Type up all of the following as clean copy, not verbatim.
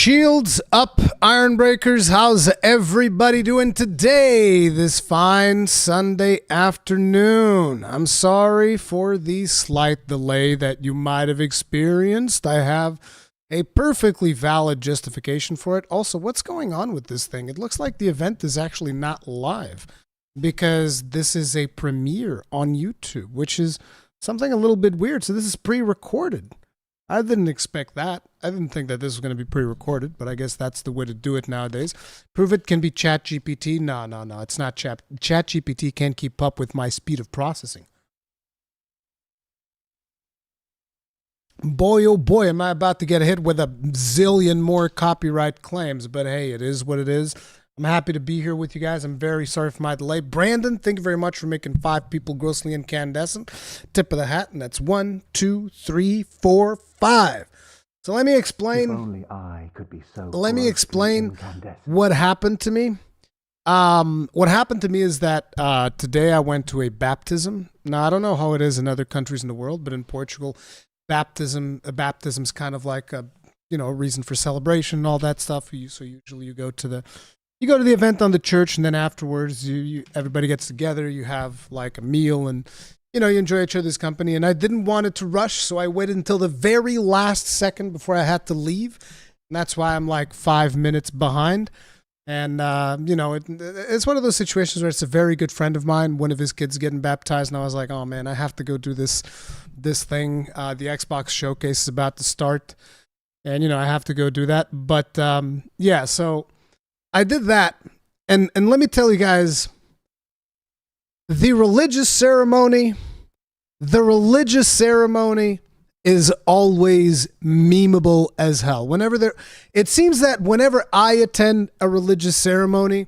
Shields up, Ironbreakers. How's everybody doing today, this fine Sunday afternoon? I'm sorry for the slight delay that you might have experienced. I have a perfectly valid justification for it. Also, what's going on with this thing? It looks like the event is actually not live because this is a premiere on YouTube, which is something a little bit weird. So this is pre-recorded. I didn't expect that. I didn't think that this was going to be pre-recorded, but I guess that's the way to do it nowadays. Prove it can be ChatGPT. No, it's not ChatGPT can't keep up with my speed of processing. Boy, oh boy, am I about to get hit with a zillion more copyright claims, but hey, it is what it is. I'm happy to be here with you guys. I'm very sorry for my delay. Brandon, thank you very much for making 5 people grossly incandescent. Tip of the hat, and that's 1, 2, 3, 4, 5. So let me explain. If only I could be so what happened to me. What happened to me is that today I went to a baptism. Now I don't know how it is in other countries in the world, but in Portugal, baptism's kind of like a reason for celebration and all that stuff. So usually you go to the event on the church, and then afterwards everybody gets together, you have like a meal, and you enjoy each other's company. And I didn't want it to rush, so I waited until the very last second before I had to leave, and that's why I'm like 5 minutes behind. And it's one of those situations where it's a very good friend of mine, one of his kids getting baptized, and I was like, oh man, I have to go do this thing. The Xbox showcase is about to start, and I have to go do that. But so I did that, and let me tell you guys, the religious ceremony is always memeable as hell. It seems that whenever I attend a religious ceremony,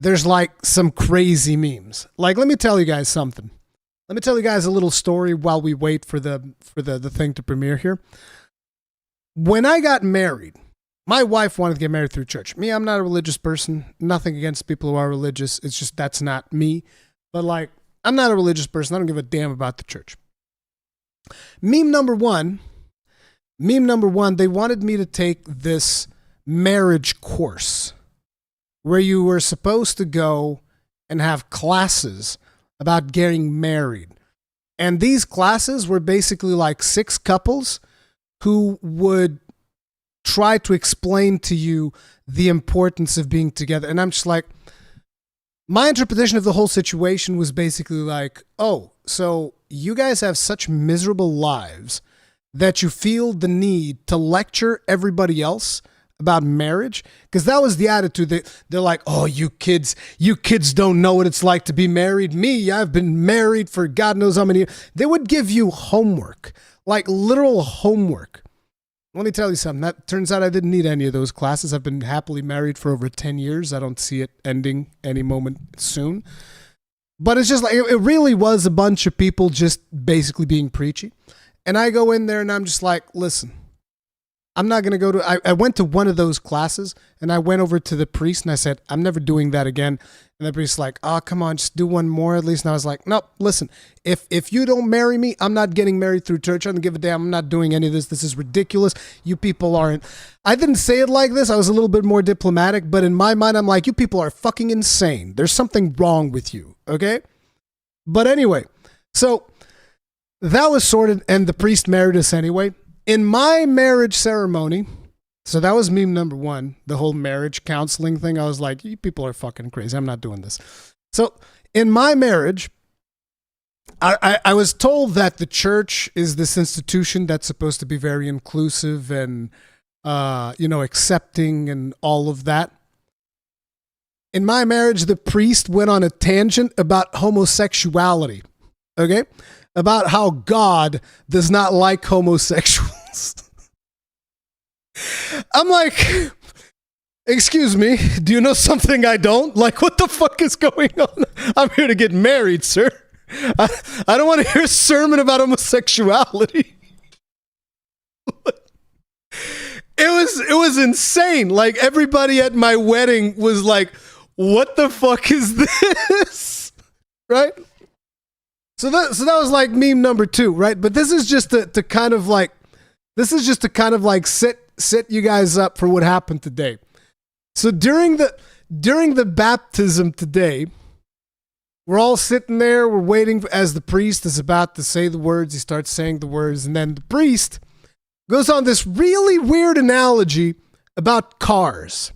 there's like some crazy memes. Like, let me tell you guys something. Let me tell you guys a little story while we wait for the thing to premiere here. When I got married, my wife wanted to get married through church. Me, I'm not a religious person. Nothing against people who are religious. It's just that's not me. But like, I'm not a religious person. I don't give a damn about the church. Meme number one, they wanted me to take this marriage course where you were supposed to go and have classes about getting married. And these classes were basically like 6 couples who would try to explain to you the importance of being together. And I'm just like, my interpretation of the whole situation was basically like, oh, so you guys have such miserable lives that you feel the need to lecture everybody else about marriage? Because that was the attitude. They're like, oh, you kids don't know what it's like to be married. Me, I've been married for God knows how many years. They would give you homework, like literal homework. Let me tell you something. That turns out I didn't need any of those classes. I've been happily married for over 10 years. I don't see it ending any moment soon. But it's just like, it really was a bunch of people just basically being preachy. And I go in there and I'm just like, listen, I'm not going to go to, I went to one of those classes and I went over to the priest and I said, I'm never doing that again. And the priest's like, oh, come on, just do one more at least. And I was like, no, listen, if you don't marry me, I'm not getting married through church. I don't give a damn. I'm not doing any of this. This is ridiculous. You people aren't. I didn't say it like this. I was a little bit more diplomatic, but in my mind, I'm like, you people are fucking insane. There's something wrong with you. Okay. But anyway, so that was sorted and the priest married us anyway. In my marriage ceremony, so that was meme number 1, the whole marriage counseling thing. I was like, you people are fucking crazy. I'm not doing this. So in my marriage, I was told that the church is this institution that's supposed to be very inclusive and, accepting and all of that. In my marriage, the priest went on a tangent about homosexuality, okay? About how God does not like homosexuals. I'm like, excuse me, do you know something I don't? Like, what the fuck is going on? I'm here to get married, sir. I don't want to hear a sermon about homosexuality. It was insane. Like, everybody at my wedding was like, what the fuck is this? Right? So that was like meme number 2, right? But this is just to kind of like set set you guys up for what happened today. So during the baptism today, we're all sitting there, we're waiting as the priest is about to say the words. He starts saying the words, and then the priest goes on this really weird analogy about cars.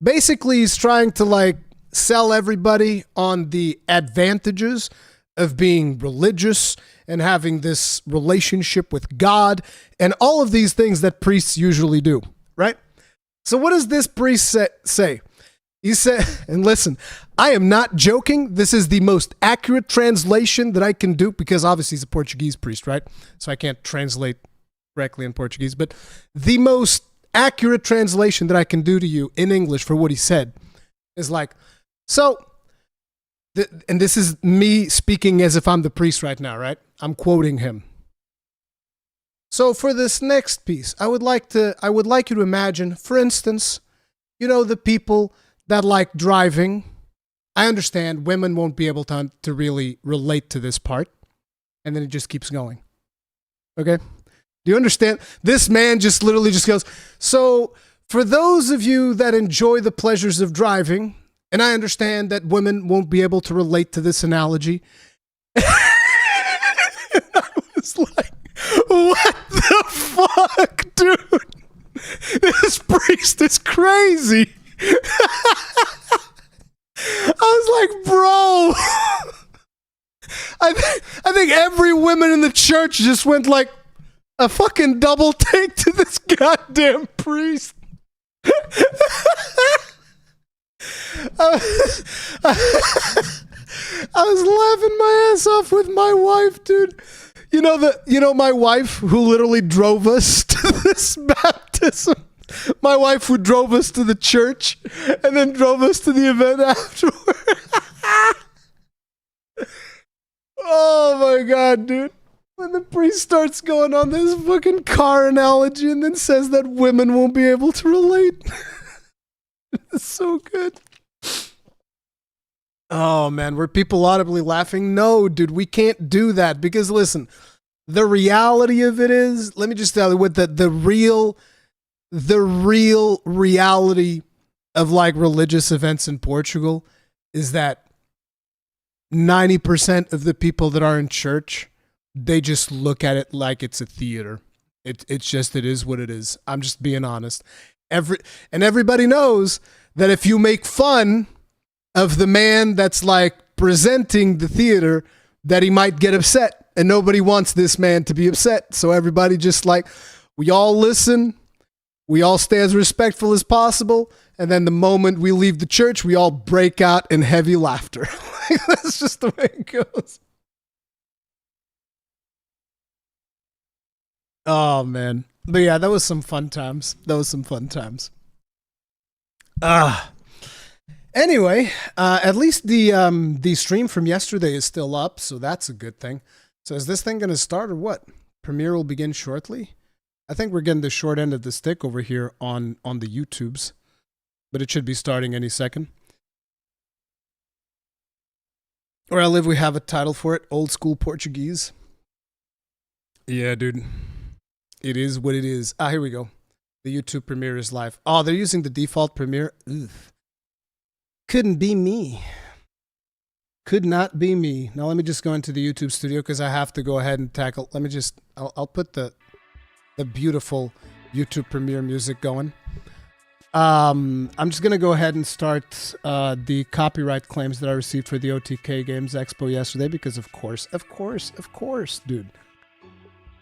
Basically, he's trying to like sell everybody on the advantages of being religious and having this relationship with God and all of these things that priests usually do, right? So what does this priest say? He said, and listen, I am not joking. This is the most accurate translation that I can do because obviously he's a Portuguese priest, right? So I can't translate correctly in Portuguese, but the most accurate translation that I can do to you in English for what he said is like, so, and this is me speaking as if I'm the priest right now, right? I'm quoting him. So for this next piece, I would like you to imagine, for instance, you know, the people that like driving. I understand women won't be able to really relate to this part. And then it just keeps going. Okay? Do you understand? This man just literally just goes, so for those of you that enjoy the pleasures of driving, and I understand that women won't be able to relate to this analogy. I was like, what the fuck, dude? This priest is crazy. I was like, bro. I think every woman in the church just went like a fucking double take to this goddamn priest. I was laughing my ass off with my wife, dude. You know my wife who literally drove us to this baptism. My wife who drove us to the church and then drove us to the event afterward. Oh my god, dude. When the priest starts going on this fucking car analogy and then says that women won't be able to relate. It's so good. Oh man, were people audibly laughing? No, dude, we can't do that because listen, the reality of it is, let me just tell you what the real reality of like religious events in Portugal is that 90% of the people that are in church, they just look at it like it's a theater. It is what it is. I'm just being honest. Everybody knows that if you make fun of the man that's like presenting the theater, that he might get upset, and nobody wants this man to be upset. So everybody just like, we all listen, we all stay as respectful as possible, and then the moment we leave the church, we all break out in heavy laughter. That's just the way it goes. Oh man. But yeah, that was some fun times. Anyway, at least the stream from yesterday is still up, so that's a good thing. So is this thing going to start or what? Premiere will begin shortly. I think we're getting the short end of the stick over here on the YouTubes, but it should be starting any second. Where I live, we have a title for it, Old School Portuguese. Yeah, dude. It is what it is. Here we go. The YouTube premiere is live. Oh, they're using the default premiere. Ugh. Couldn't be me. Could not be me. Now let me just go into the YouTube studio because I have to go ahead and tackle. Let me just. I'll put the beautiful YouTube premiere music going. I'm just gonna go ahead and start the copyright claims that I received for the OTK Games Expo yesterday because of course, dude.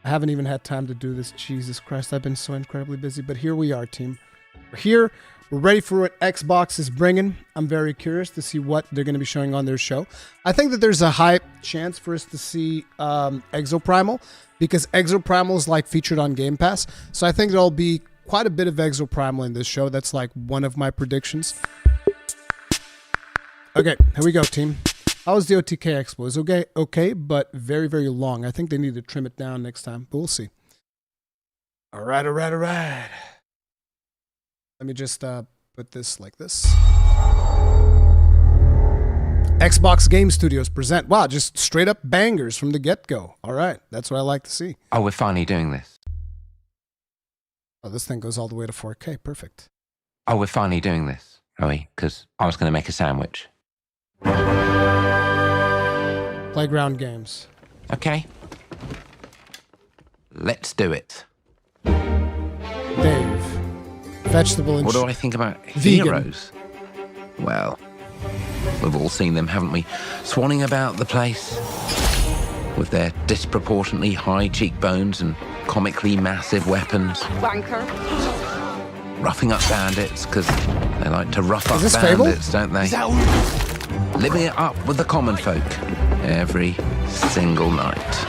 I haven't even had time to do this. Jesus Christ, I've been so incredibly busy. But here we are, team. We're here. We're ready for what Xbox is bringing. I'm very curious to see what they're going to be showing on their show. I think that there's a high chance for us to see Exoprimal because Exoprimal is like featured on Game Pass. So I think there'll be quite a bit of Exoprimal in this show. That's like one of my predictions. Okay, here we go, team. How was the OTK Expo? It was okay, but very, very long. I think they need to trim it down next time, but we'll see. All right. Let me just put this like this. Xbox Game Studios present. Wow, just straight up bangers from the get-go. All right, that's what I like to see. Oh, we're finally doing this. Oh, this thing goes all the way to 4K. Perfect. Oh, we're finally doing this, are we? Because I was going to make a sandwich. Playground games. Okay. Let's do it. Dave. Vegetable and What do I think about vegan. heroes? Well, we've all seen them, haven't we? Swanning about the place with their disproportionately high cheekbones and comically massive weapons. Wanker. Roughing up bandits, because they like to rough up Fable? bandits, don't they? Living it up with the common folk every single night.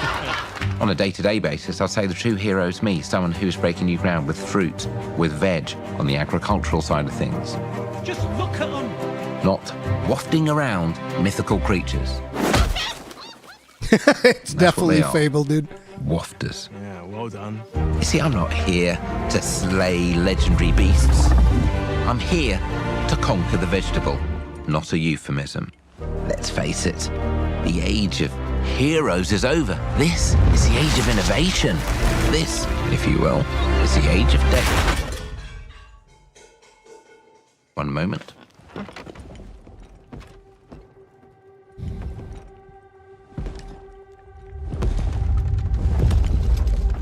On a day-to-day basis, I'd say the true hero is me, someone who's breaking new ground with fruit, with veg, on the agricultural side of things. Just look at them. Not wafting around mythical creatures. It's definitely Fable, dude. Wafters. Yeah, well done. You see, I'm not here to slay legendary beasts. I'm here to conquer the vegetable, not a euphemism. Let's face it, the age of heroes is over. This is the age of innovation. This, if you will, is the age of death. One moment.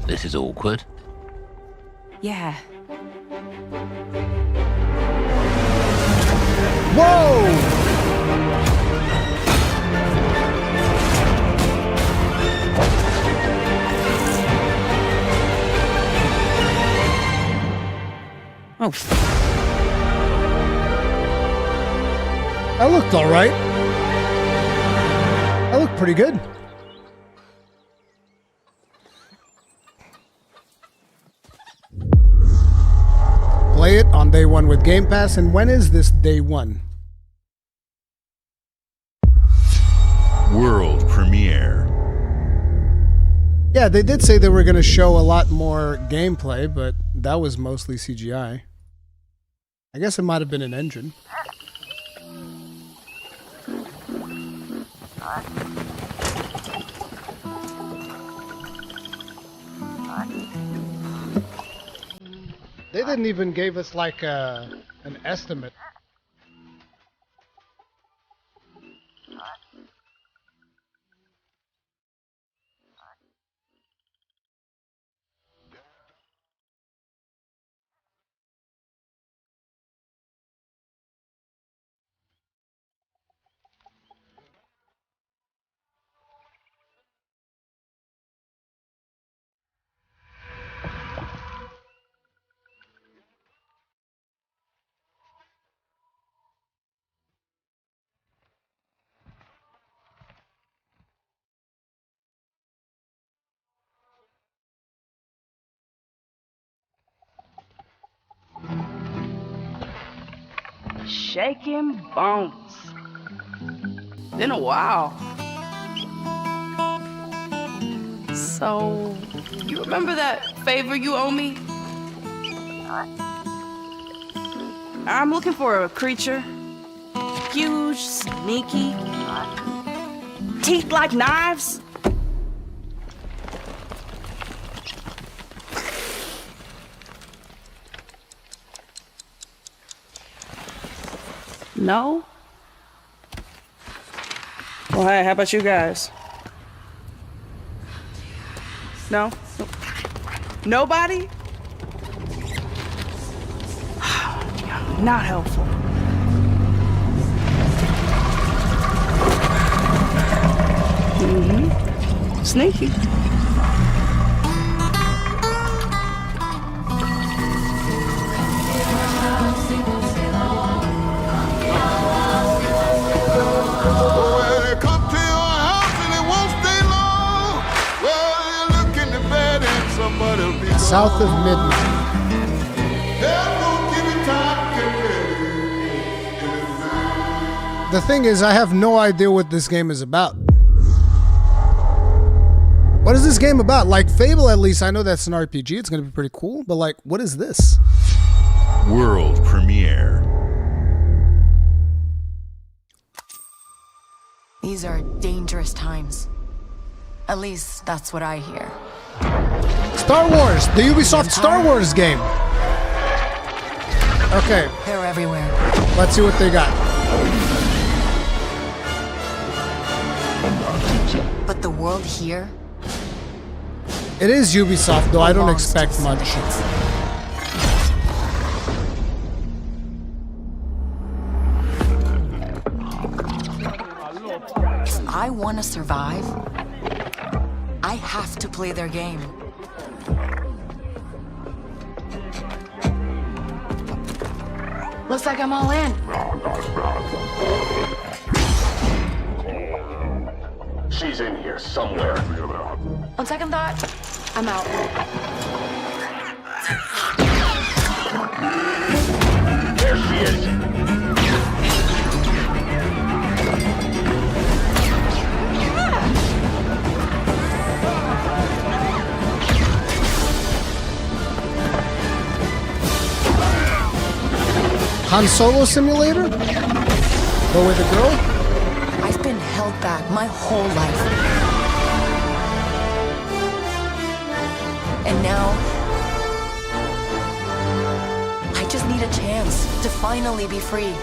This is awkward. Yeah. Whoa! Oh, That looked all right. That looked pretty good. Play it on day one with Game Pass. And when is this day one? World premiere. Yeah, they did say they were going to show a lot more gameplay, but that was mostly CGI. I guess it might have been an engine. They didn't even give us like an estimate. shaking bones. Been a while. So, you remember that favor you owe me? I'm looking for a creature. Huge, sneaky, teeth like knives. No? Well, hey, how about you guys? No? Nobody? Not helpful. Mm-hmm. Sneaky. South of midnight. The thing is, I have no idea what this game is about. What is this game about? Like Fable, at least I know that's an RPG. It's going to be pretty cool. But like, what is this? World premiere. These are dangerous times. At least that's what I hear. Star Wars, the Ubisoft Star Wars game. Okay, They're everywhere. let's see what they got. But the world here It is Ubisoft, though I don't belongs to expect much. If I want to survive, I have to play their game. Looks like I'm all in. She's in here somewhere. On second thought, I'm out. There she is. Han Solo Simulator? But with a girl? I've been held back my whole life. And now, I just need a chance to finally be free.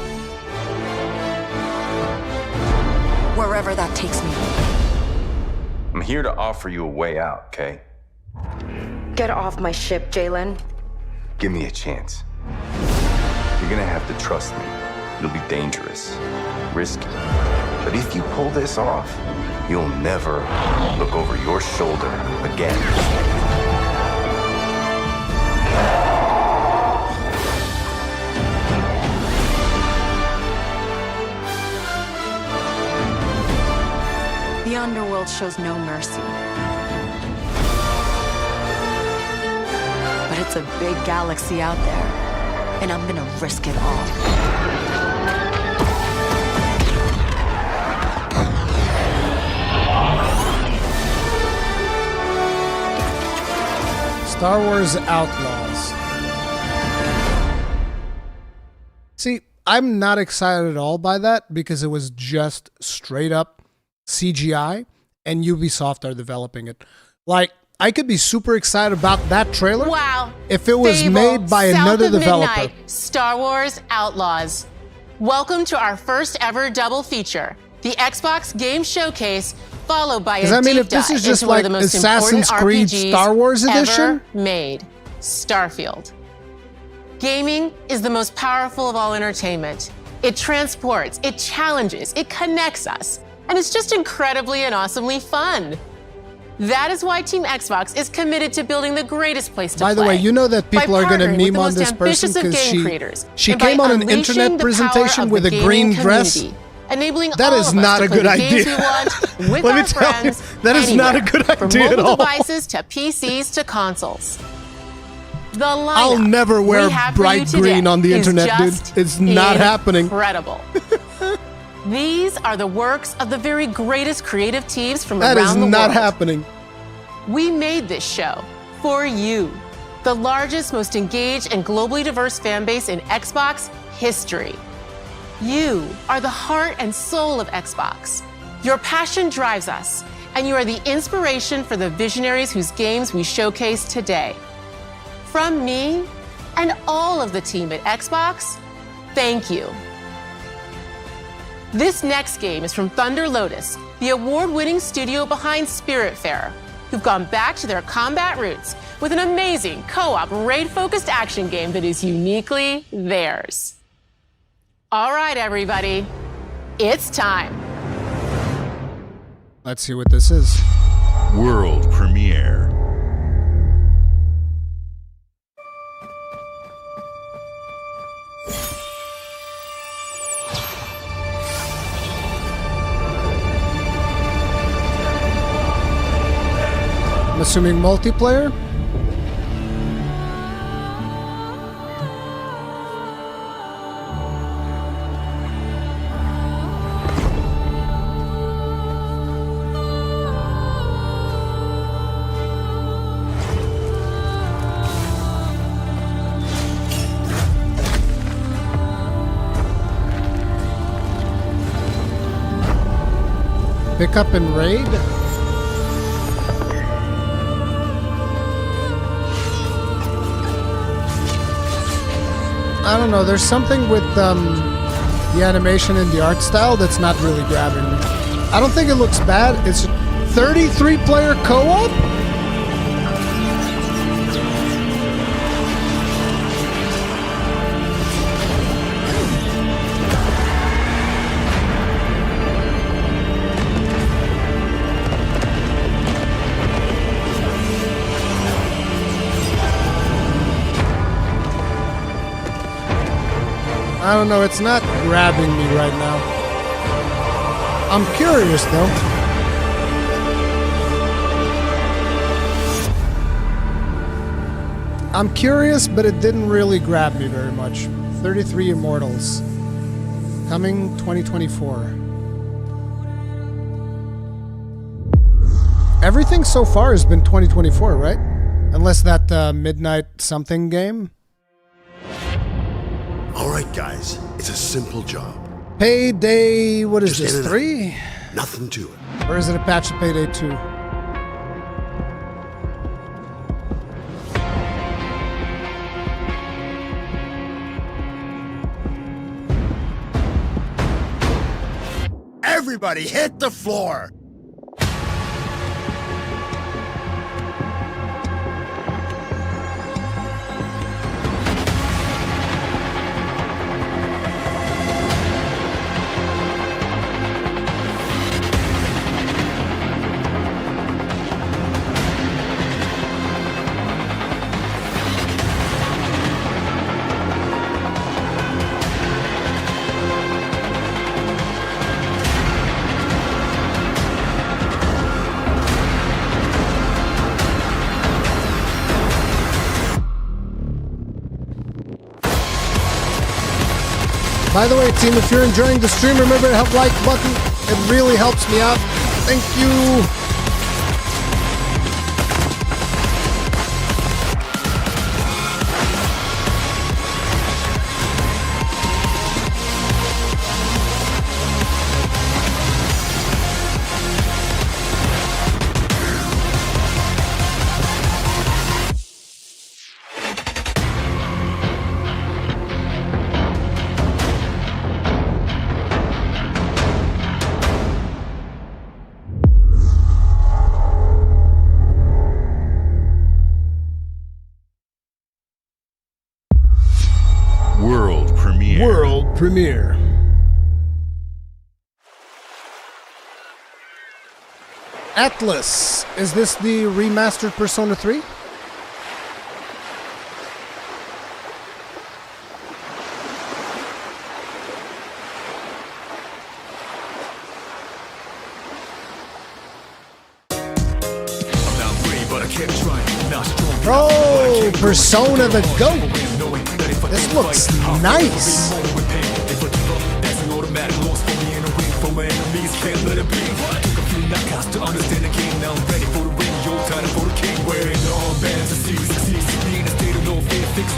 Wherever that takes me. I'm here to offer you a way out, okay? Get off my ship, Jalen. Give me a chance. You're gonna have to trust me. It'll be dangerous, risky. But if you pull this off, you'll never look over your shoulder again. The underworld shows no mercy. But it's a big galaxy out there. And I'm gonna risk it all. Star Wars Outlaws. See, I'm not excited at all by that because it was just straight up CGI and Ubisoft are developing it. Like, I could be super excited about that trailer. Wow. If it was Fable, made by South another of developer. Midnight, Star Wars Outlaws. Welcome to our first ever double feature, the Xbox Game Showcase, followed by a mean, deep if this dive is just into one of like the most Assassin's important Creed RPGs Star Wars edition? ever made, Starfield. Gaming is the most powerful of all entertainment. It transports, it challenges, it connects us, and it's just incredibly and awesomely fun. That is why Team Xbox is committed to building the greatest place to play. By the way, you know that people by are going to partnering with meme the on most this person ambitious of because game creators, she and by came on an unleashing internet the presentation power of with the a green gaming dress. community, enabling That all is of us not to a play good the games idea. we want with Let me our tell you, friends that is not a anywhere, good from idea at mobile all. devices to PCs to consoles. The lineup I'll never wear we have for bright you today green on the is internet, dude. just It's not happening. Incredible. These are the works of the very greatest creative teams from That around is the world. not happening. We made this show for you, the largest, most engaged, and globally diverse fan base in Xbox history. You are the heart and soul of Xbox. Your passion drives us, and you are the inspiration for the visionaries whose games we showcase today. From me and all of the team at Xbox, thank you. This next game is from Thunder Lotus, the award-winning studio behind Spiritfarer, who've gone back to their combat roots with an amazing co-op raid-focused action game that is uniquely theirs. All right, everybody, it's time. Let's see what this is. World premiere. I'm assuming multiplayer. Pick up and raid. I don't know. There's something with the animation and the art style that's not really grabbing me. I don't think it looks bad. It's 33-player co-op? I don't know, it's not grabbing me right now. I'm curious though. I'm curious, but it didn't really grab me very much. 33 Immortals. Coming 2024. Everything so far has been 2024, right? Unless that Midnight something game. All right, guys, it's a simple job. Payday, what is Just this, 3? Nothing to it. Or is it a patch of Payday 2? Everybody hit the floor! By the way, team, if you're enjoying the stream, remember to hit the like button. It really helps me out. Thank you. Premiere. Atlas. Is this the remastered Persona 3? Oh, Persona the GOAT. This looks nice.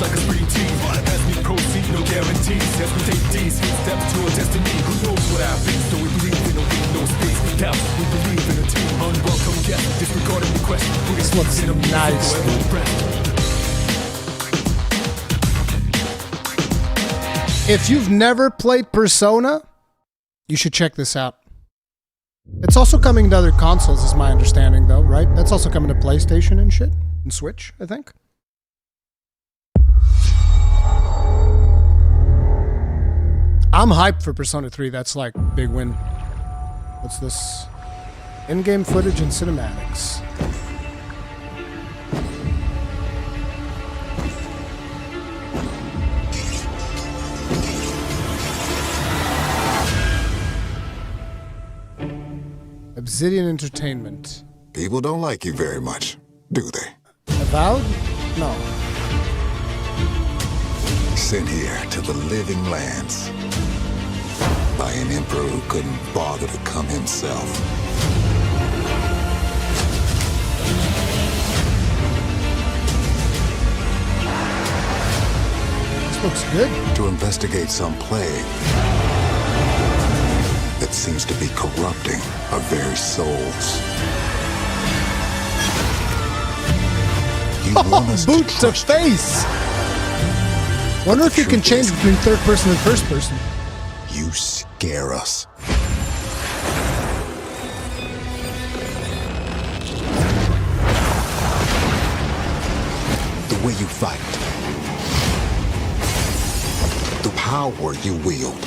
Like a spring team, as we proceed, no guarantees. As we take these steps to our destiny, who knows what happens? Though we believe in a week, no space for doubt. We believe in a team, unwelcome guest, disregarding the question. This looks nice. If you've never played Persona, you should check this out. It's also coming to other consoles, is my understanding, though, right? That's also coming to PlayStation and shit, and Switch, I think. I'm hyped for Persona 3. That's like big win. What's this? In-game footage and cinematics. Obsidian Entertainment. People don't like you very much, do they? Avowed? No. Sent here to the living lands by an emperor who couldn't bother to come himself. This looks good. To investigate some plague that seems to be corrupting our very souls. You want us boot to to face! Wonder if you can change between third person and first person. You scare us. The way you fight. The power you wield.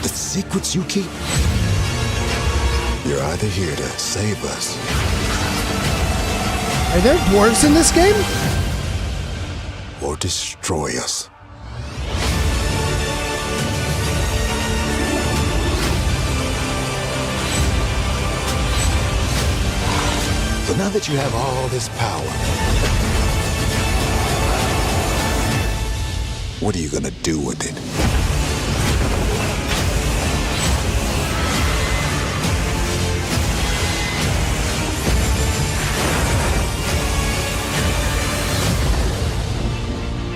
The secrets you keep. You're either here to save us. Are there dwarves in this game? Or destroy us. So now that you have all this power, what are you gonna do with it?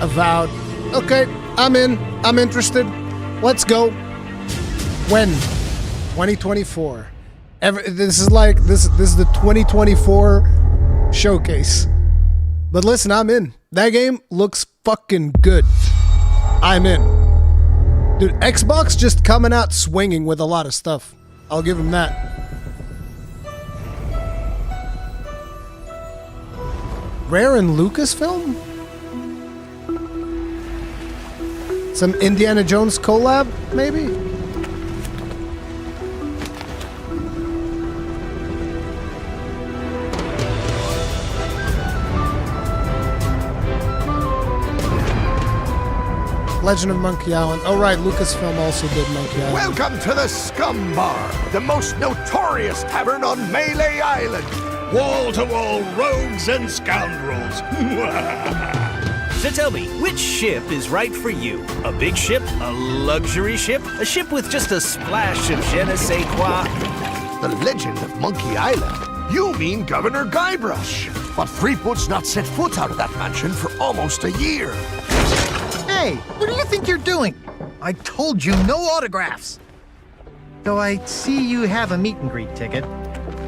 Avowed. Okay, I'm in. I'm interested. Let's go. When? 2024. This is the 2024 showcase. But listen, I'm in. That game looks fucking good. I'm in. Dude, Xbox just coming out swinging with a lot of stuff. I'll give him that. Rare and Lucasfilm? Some Indiana Jones collab, maybe? Legend of Monkey Island. Oh, right, Lucasfilm also did Monkey Island. Welcome to the Scum Bar, the most notorious tavern on Melee Island. Wall-to-wall rogues and scoundrels. So tell me, which ship is right for you? A big ship? A luxury ship? A ship with just a splash of je ne sais quoi? The Legend of Monkey Island? You mean Governor Guybrush. But Threepwood's not set foot out of that mansion for almost a year. Hey, what do you think you're doing? I told you no autographs. So I see you have a meet and greet ticket.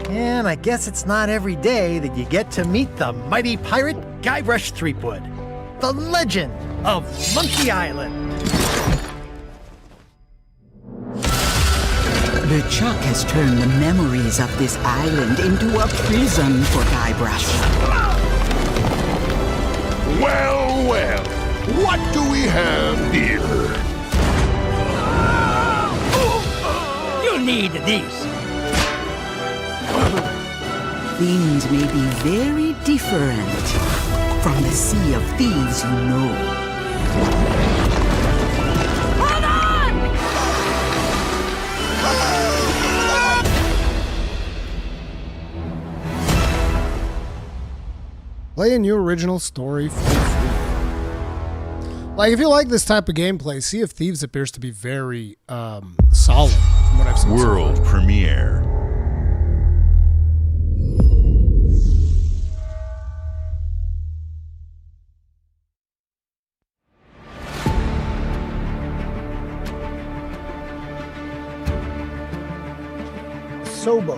And I guess it's not every day that you get to meet the mighty pirate Guybrush Threepwood, the legend of Monkey Island. The Chuck has turned the memories of this island into a prison for Guybrush. Well, well, what do we have here? You need these. Things may be very different from the Sea of Thieves you know. Hold on! Play a new original story for free. Like, if you like this type of gameplay, Sea of Thieves appears to be very solid from what I've seen. World premiere. Sobo.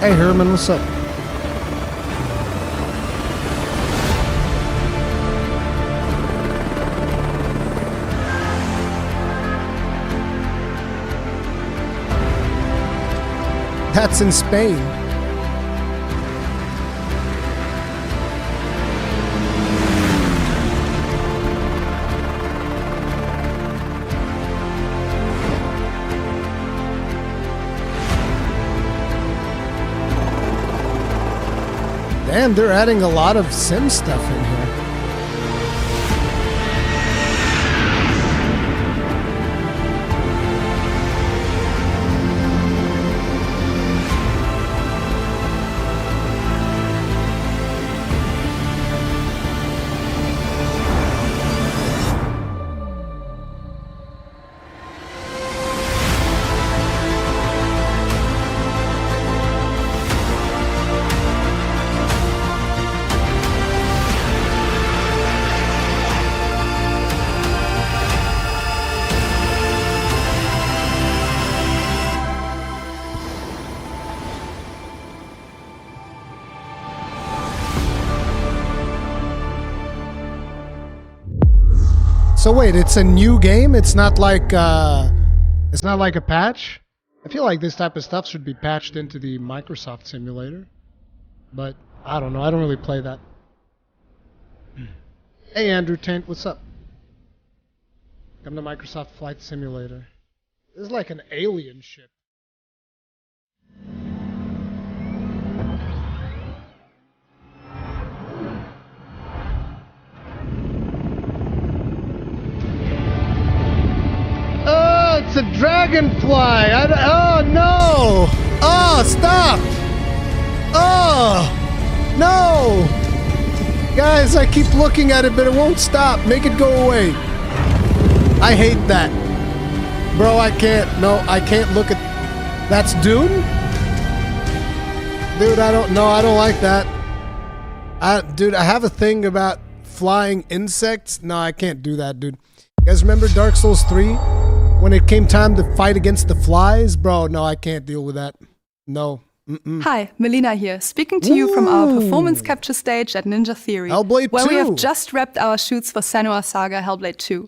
Hey Herman, what's up? That's in Spain. Damn, they're adding a lot of sim stuff in here. So wait, it's a new game? It's not like a patch? I feel like this type of stuff should be patched into the Microsoft simulator. But I don't know, I don't really play that. Hey Andrew Taint, what's up? Come to Microsoft Flight Simulator. This is like an alien ship. Oh, it's a dragonfly! Oh no! Oh, stop! Oh! No! Guys, I keep looking at it, but it won't stop. Make it go away. I hate that. Bro, I can't. No, I can't look at... That's Dune? Dude, I don't like that. Dude, I have a thing about flying insects. No, I can't do that, dude. You guys remember Dark Souls 3? When it came time to fight against the flies? Bro, no, I can't deal with that. No. Hi, Melina here, speaking to you from our performance capture stage at Ninja Theory, Hellblade where 2. we have just wrapped our shoots for Senua's Saga Hellblade 2.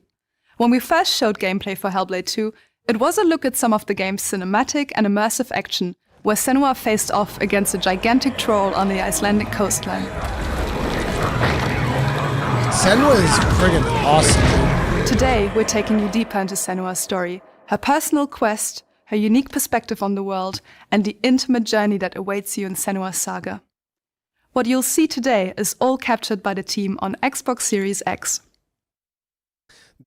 When we first showed gameplay for Hellblade 2, it was a look at some of the game's cinematic and immersive action, where Senua faced off against a gigantic troll on the Icelandic coastline. Senua is friggin' awesome. Today, we're taking you deeper into Senua's story, her personal quest, her unique perspective on the world, and the intimate journey that awaits you in Senua's Saga. What you'll see today is all captured by the team on Xbox Series X.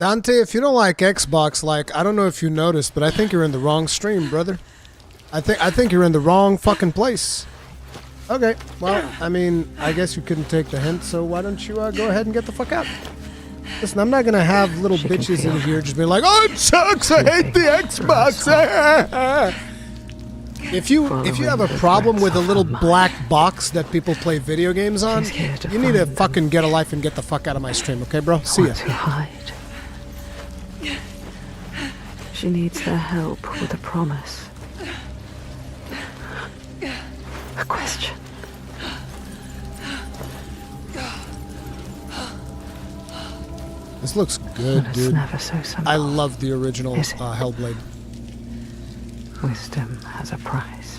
Dante, if you don't like Xbox, I don't know if you noticed, but I think you're in the wrong stream, brother. I think you're in the wrong fucking place. Okay, well, I mean, I guess you couldn't take the hint, so why don't you go ahead and get the fuck out? Listen, I'm not gonna have little bitches in here just being like, "Oh, it sucks! I hate the Xbox." If you have a problem with a little black box that people play video games on, you need to fucking get a life and get the fuck out of my stream, okay, bro? See ya. To hide. She needs their help with a promise. A question. This looks good, dude. Never so simple. I love the original Hellblade. Wisdom has a price.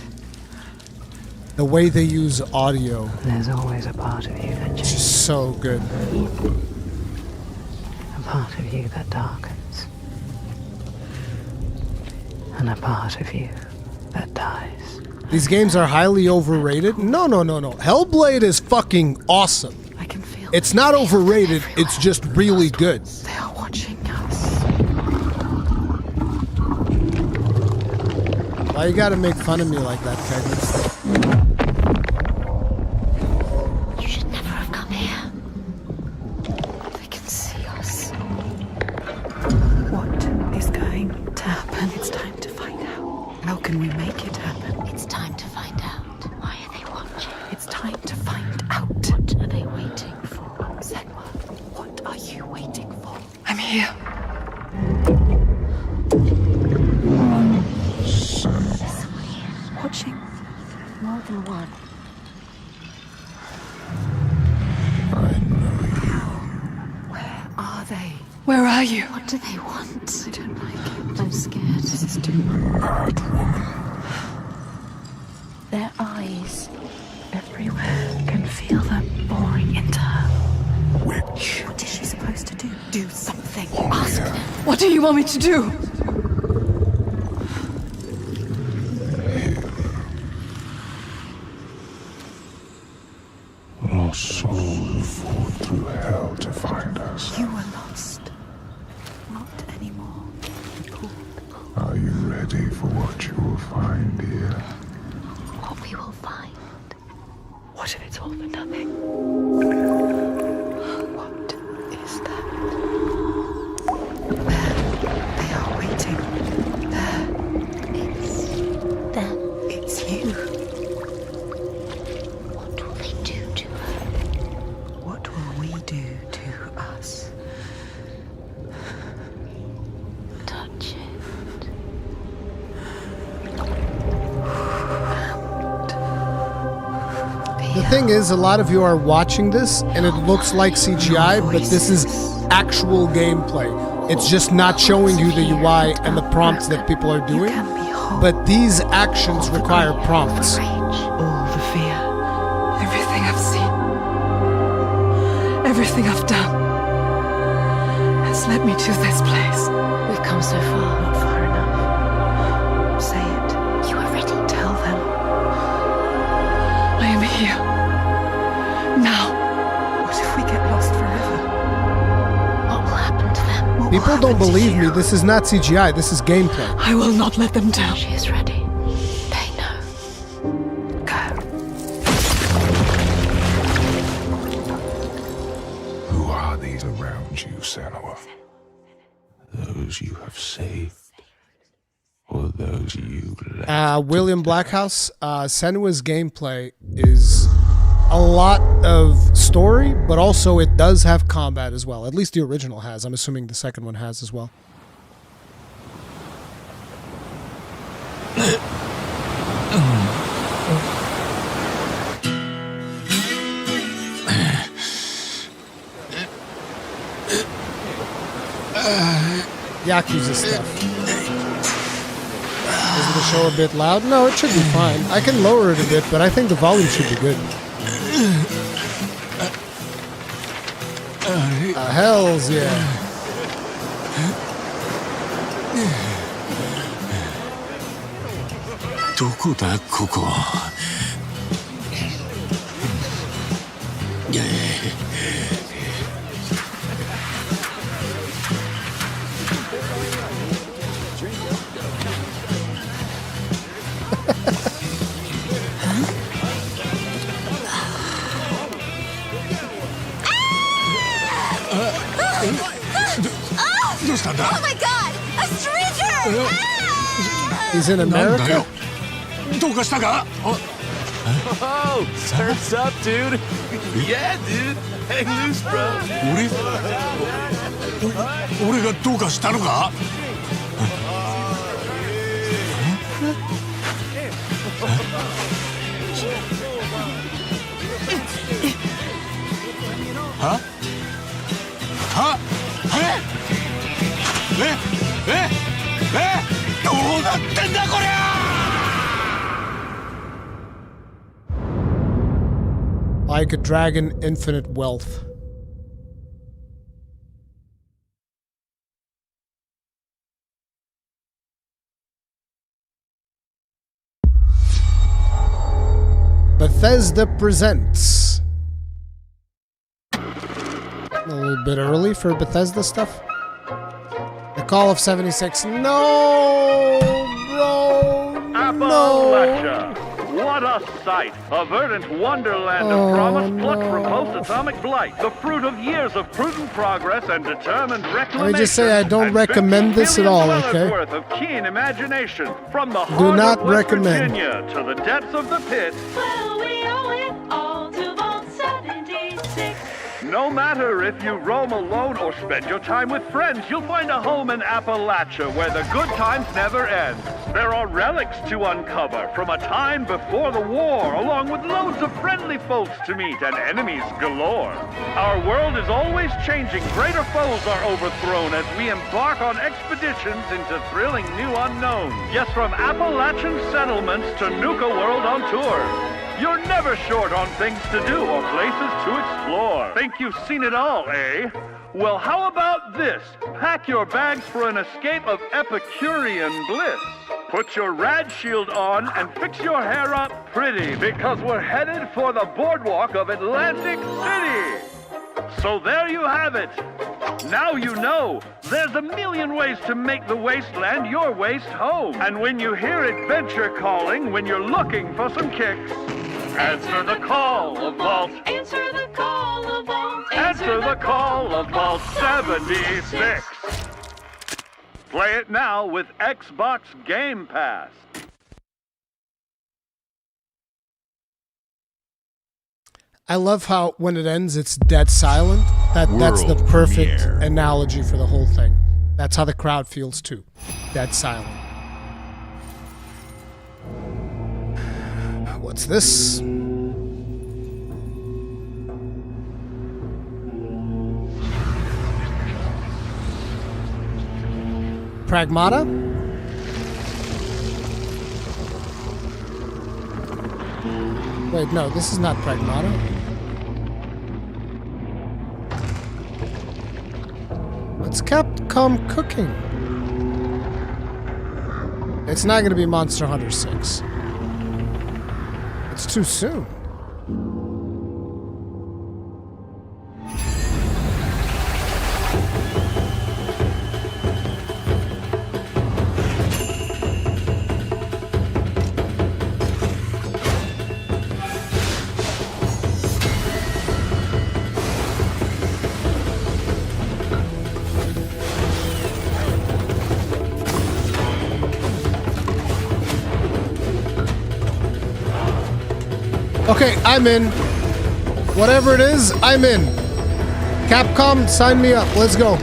The way they use audio. There's always a part of you that changes. Just so good. A part of you that darkens. And a part of you that dies. These games are highly overrated? No. Hellblade is fucking awesome. I can feel it's not overrated, it's just really good. They are watching us. Why you gotta make fun of me like that, Kegman? You should never have come here. They can see us. What is going to happen? It's time to find out. How can we make it happen? It's time to find out. Why are they watching? It's time to find out. What are they waiting for? Senua, what are you waiting for? I'm here. Watching. More than one. Where are they? Where are you? What do they want? I don't like it. I'm scared. This is too bad, woman. Their eyes. Everywhere. Can feel them boring into her. Witch. What is she supposed to do? Do something. Ask them. What do you want me to do? Our soul fought through hell to find us. You were lost. Not anymore. Are you ready for what you will find here? What we will find. What if it's all for nothing? What is that? There. They are waiting. There. It's them. It's you. What will they do to her? What will we do to us? Touch it. The thing is, a lot of you are watching this, and it looks like CGI, but this is actual gameplay. It's just not showing you the UI and the prompts that people are doing. But these actions require prompts. All the fear, everything I've seen, everything I've done has led me to this place. We've come so far, not far enough. Say it. You are ready. Tell them. I am here. Now. What if we get lost forever? What will happen to them? People don't believe me. This is not CGI. This is gameplay. I will not let them down. She is ready. They know. Go. Who are these around you, Senua? Those you have saved? Or those you left? William Blackhouse, Senua's gameplay is a lot of story, but also it does have combat as well. At least the original has. I'm assuming the second one has as well. Yakuza stuff. Isn't the show a bit loud? No, it should be fine. I can lower it a bit, but I think the volume should be good. Hells yeah. Oh my god! A stranger! He's in America? Oh, turns up, dude. Yeah, dude. Hang loose, bro. Huh? Huh? Eh? どうなってんだこりゃ Like a dragon, infinite wealth. Bethesda presents. A little bit early for Bethesda stuff. The Call of 76. No, bro. Appalachia. What a sight! A verdant wonderland of promise plucked from post-atomic blight. The fruit of years of prudent progress and determined reclamation. Let me just say I don't recommend this at all, okay? Worth of keen imagination. From the Do heart not of West recommend. Virginia to the depths of the pit. Well, we owe it all to Vault 76. No matter if you roam alone or spend your time with friends, you'll find a home in Appalachia where the good times never end. There are relics to uncover from a time before the war, along with loads of friendly folks to meet and enemies galore. Our world is always changing. Greater foes are overthrown as we embark on expeditions into thrilling new unknowns. Yes, from Appalachian settlements to Nuka World on tour. You're never short on things to do or places to explore. Think you've seen it all, eh? Well, how about this? Pack your bags for an escape of Epicurean bliss. Put your rad shield on and fix your hair up pretty, because we're headed for the boardwalk of Atlantic City. So there you have it. Now you know, there's a million ways to make the wasteland your waste home. And when you hear adventure calling, when you're looking for some kicks, answer the call of Vault. Answer the call of Vault. Answer the call of Vault 76. Play it now with Xbox Game Pass. I love how when it ends, it's dead silent. That's the perfect analogy for the whole thing. That's how the crowd feels too. Dead silent. What's this? Pragmata? Wait, no, this is not Pragmata. What's Capcom cooking? It's not going to be Monster Hunter 6. It's too soon. Okay, I'm in. Whatever it is, I'm in. Capcom, sign me up. Let's go.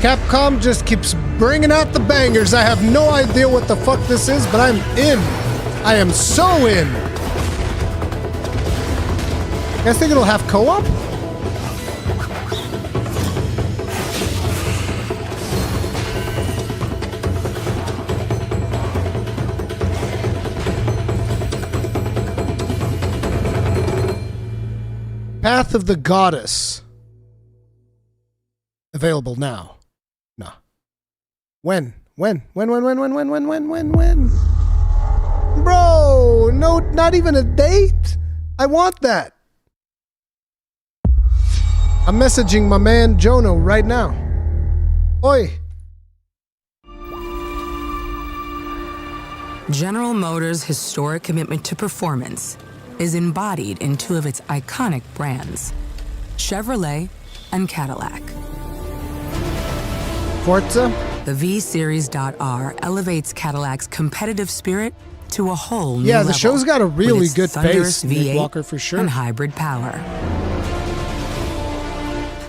Capcom just keeps bringing out the bangers. I have no idea what the fuck this is, but I'm in. I am so in. You guys think it'll have co-op? Path of the Goddess. Available now. No. When? Bro, no, not even a date? I want that. I'm messaging my man Jono right now. Oi. General Motors' historic commitment to performance is embodied in two of its iconic brands, Chevrolet and Cadillac. Forza? The V-Series.R elevates Cadillac's competitive spirit to a whole new Yeah, level. the show's got a really with its good thunderous pace, Nick V8 Walker, for sure. and hybrid power.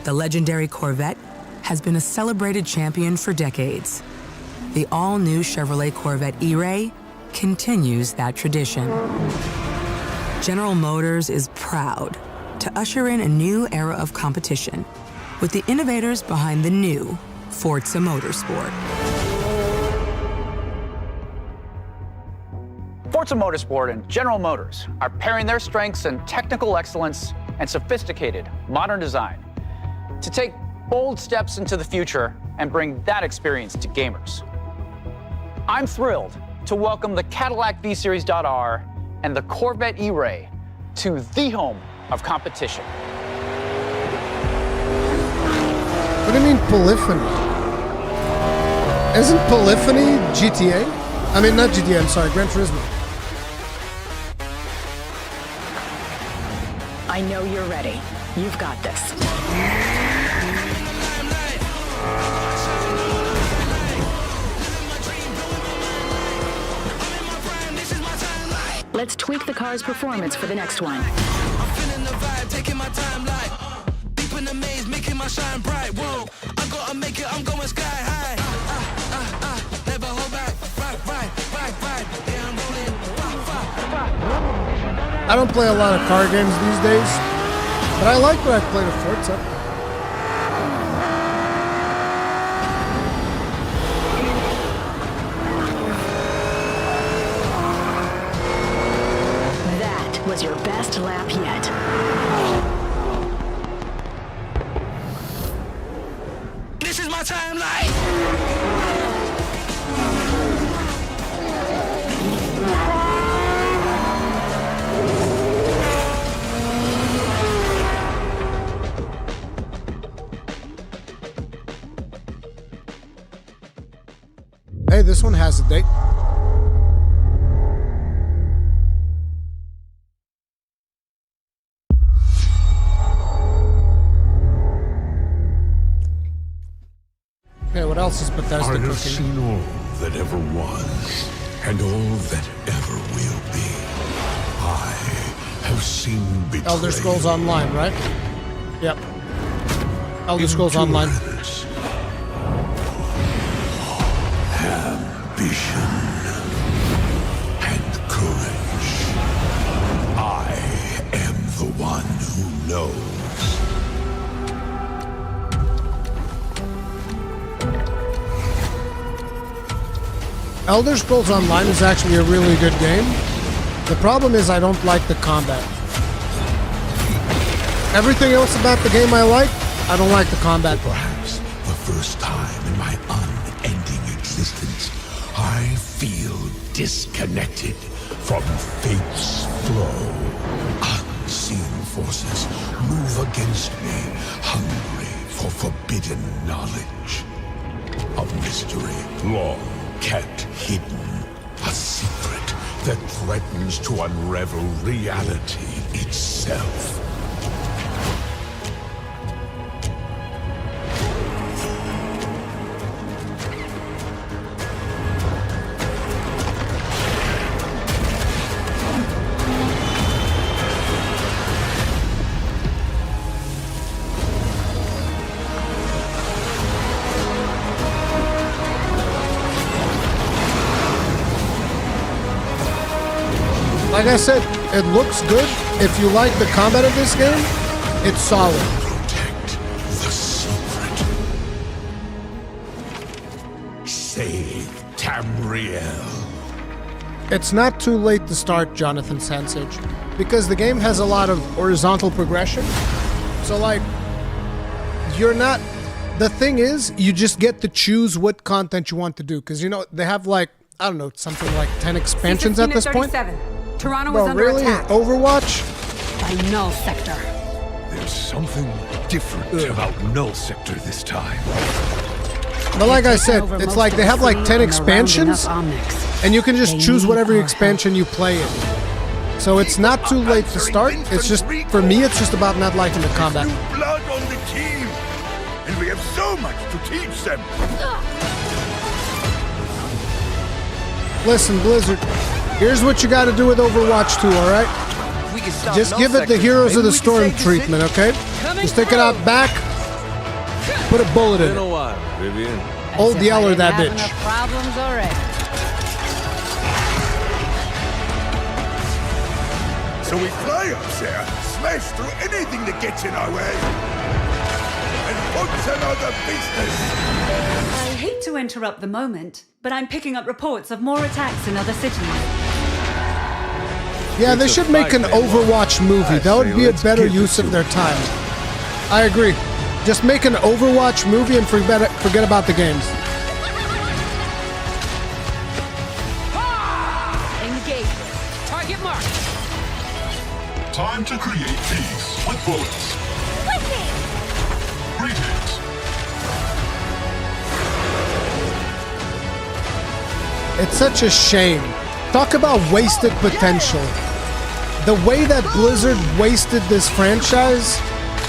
The legendary Corvette has been a celebrated champion for decades. The all-new Chevrolet Corvette E-Ray continues that tradition. General Motors is proud to usher in a new era of competition with the innovators behind the new Forza Motorsport. Forza Motorsport and General Motors are pairing their strengths in technical excellence and sophisticated modern design to take bold steps into the future and bring that experience to gamers. I'm thrilled to welcome the Cadillac V-Series.R and the Corvette E-Ray to the home of competition. What do you mean polyphony? Isn't polyphony GTA? I mean, not GTA, I'm sorry, Gran Turismo. I know you're ready. You've got this. Let's tweak the car's performance for the next one. I'm feeling the vibe, taking my time like deep in the maze, making my shine bright. Whoa, I gotta make it, I'm going sky high. Never hold back, right. Yeah, I'm rolling. I don't play a lot of car games these days, but I like what I played of Forza. Was your best lap yet. This is my timeline. Hey, this one has a date. Okay, what else is Bethesda I have cooking? seen all that ever was, and all that ever will be. I have seen betrayal. Elder Scrolls Online, right? Yep. Elder Scrolls Online. Endurance. Have ambition and courage. I am the one who knows. Elder Scrolls Online is actually a really good game. The problem is I don't like the combat. Everything else about the game I like, I don't like the combat. Perhaps the first time in my unending existence, I feel disconnected from fate's flow. Unseen forces move against me, hungry for forbidden knowledge. A mystery long kept hidden. A secret that threatens to unravel reality itself. Like I said, it looks good. If you like the combat of this game, it's solid. Protect the secret. Save Tamriel. It's not too late to start Jonathan Sansage, because the game has a lot of horizontal progression. So like, you're not... The thing is, you just get to choose what content you want to do, because you know, they have like, I don't know, something like 10 expansions at this point. Toronto Bro, is under really? attack. Overwatch? By Null Sector. There's something different about Null Sector this time. But like I said, it's like they have like 10 expansions, and you can just choose whatever expansion you play in. So it's not too late to start. It's just, for me, it's just about not liking the combat. Blood on the team, and we have so much to teach them. Listen, Blizzard, here's what you got to do with Overwatch 2, alright? Just give it the Heroes of the Storm treatment, okay? Just take it out back, put a bullet in it. Old Yeller, that bitch. Problems already. So we fly up there, smash through anything that gets in our way, and what's another business? I hate to interrupt the moment, but I'm picking up reports of more attacks in other cities. Yeah, they should make an Overwatch movie. That would be a better use of their time. I agree. Just make an Overwatch movie and forget about the games. Engage. Target mark. Time to create peace with bullets. Greetings. It's such a shame. Talk about wasted potential. The way that Blizzard wasted this franchise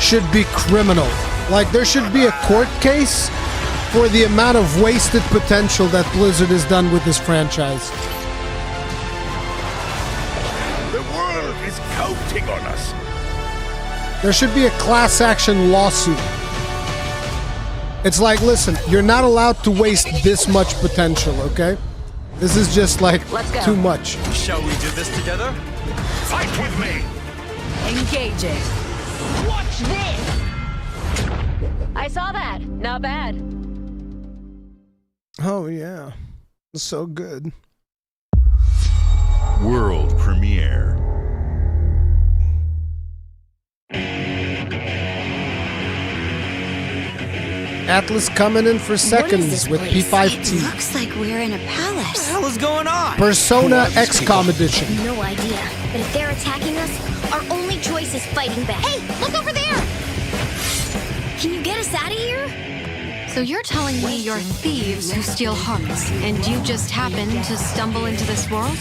should be criminal. Like, there should be a court case for the amount of wasted potential that Blizzard has done with this franchise. The world is counting on us. There should be a class action lawsuit. It's like, listen, you're not allowed to waste this much potential, okay? This is just like too much. Shall we do this together? Fight with me! Engaging. Watch this! I saw that. Not bad. Oh yeah, so good. World premiere. Atlas coming in for seconds with P5T. Looks like we're in a palace. What the hell is going on? Persona XCOM edition. No idea. But if they're attacking us, our only choice is fighting back. Hey, look over there! Can you get us out of here? So you're telling me you're thieves who steal hearts, and you just happened to stumble into this world?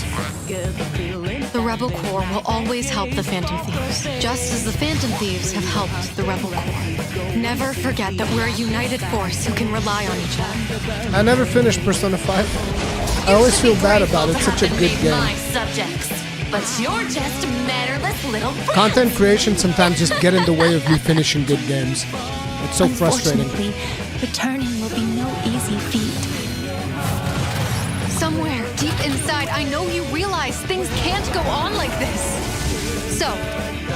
The Rebel Corps will always help the Phantom Thieves, just as the Phantom Thieves have helped the Rebel Corps. Never forget that we're a united force who can rely on each other. I never finished Persona 5. I always feel bad about it. It's such a good game. My subjects, but you're just matterless little brats. Content creation sometimes just get in the way of me finishing good games. It's so frustrating. Unfortunately, returning will be no easy feat. So aside, I know you realize things can't go on like this. So,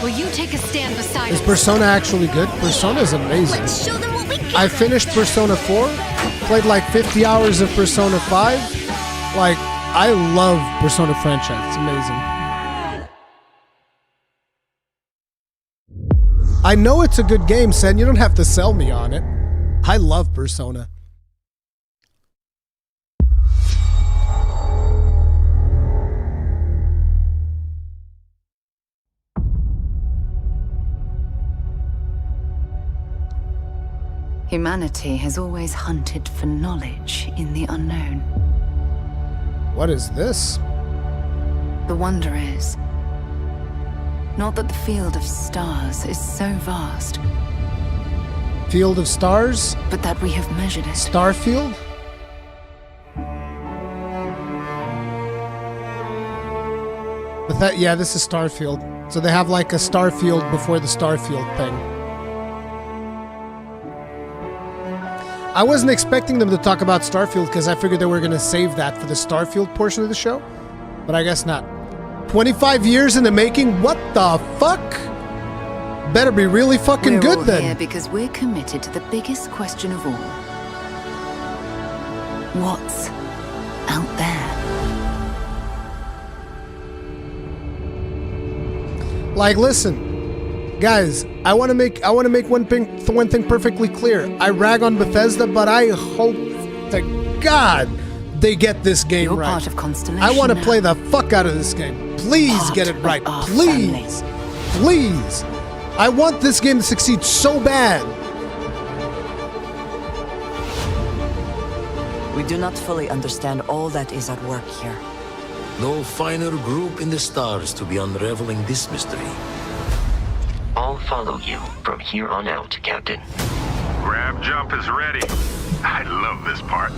will you take a stand beside Is us? Persona actually good? Persona's amazing. Let's show them what we got. I finished Persona 4, played like 50 hours of Persona 5. Like, I love Persona franchise. It's amazing. I know it's a good game, Sen. You don't have to sell me on it. I love Persona. Humanity has always hunted for knowledge in the unknown. What is this? The wonder is, not that the field of stars is so vast, Field of Stars? but that we have measured it. Starfield? But that, yeah, this is Starfield. So they have like a Starfield before the Starfield thing. I wasn't expecting them to talk about Starfield because I figured they were going to save that for the Starfield portion of the show. But I guess not. 25 years in the making? What the fuck? Better be really fucking We're good all then. here because we're committed to the biggest question of all. What's out there? Like, listen, guys, I want to make one thing perfectly clear. I rag on Bethesda, but I hope to God they get this game You're right. part of Constellation I want to now. play the fuck out of this game. Please Part get it of right. our Please. Please. I want this game to succeed so bad. We do not fully understand all that is at work here. No finer group in the stars to be unraveling this mystery. I'll follow you from here on out, Captain. Grab jump is ready. I love this part.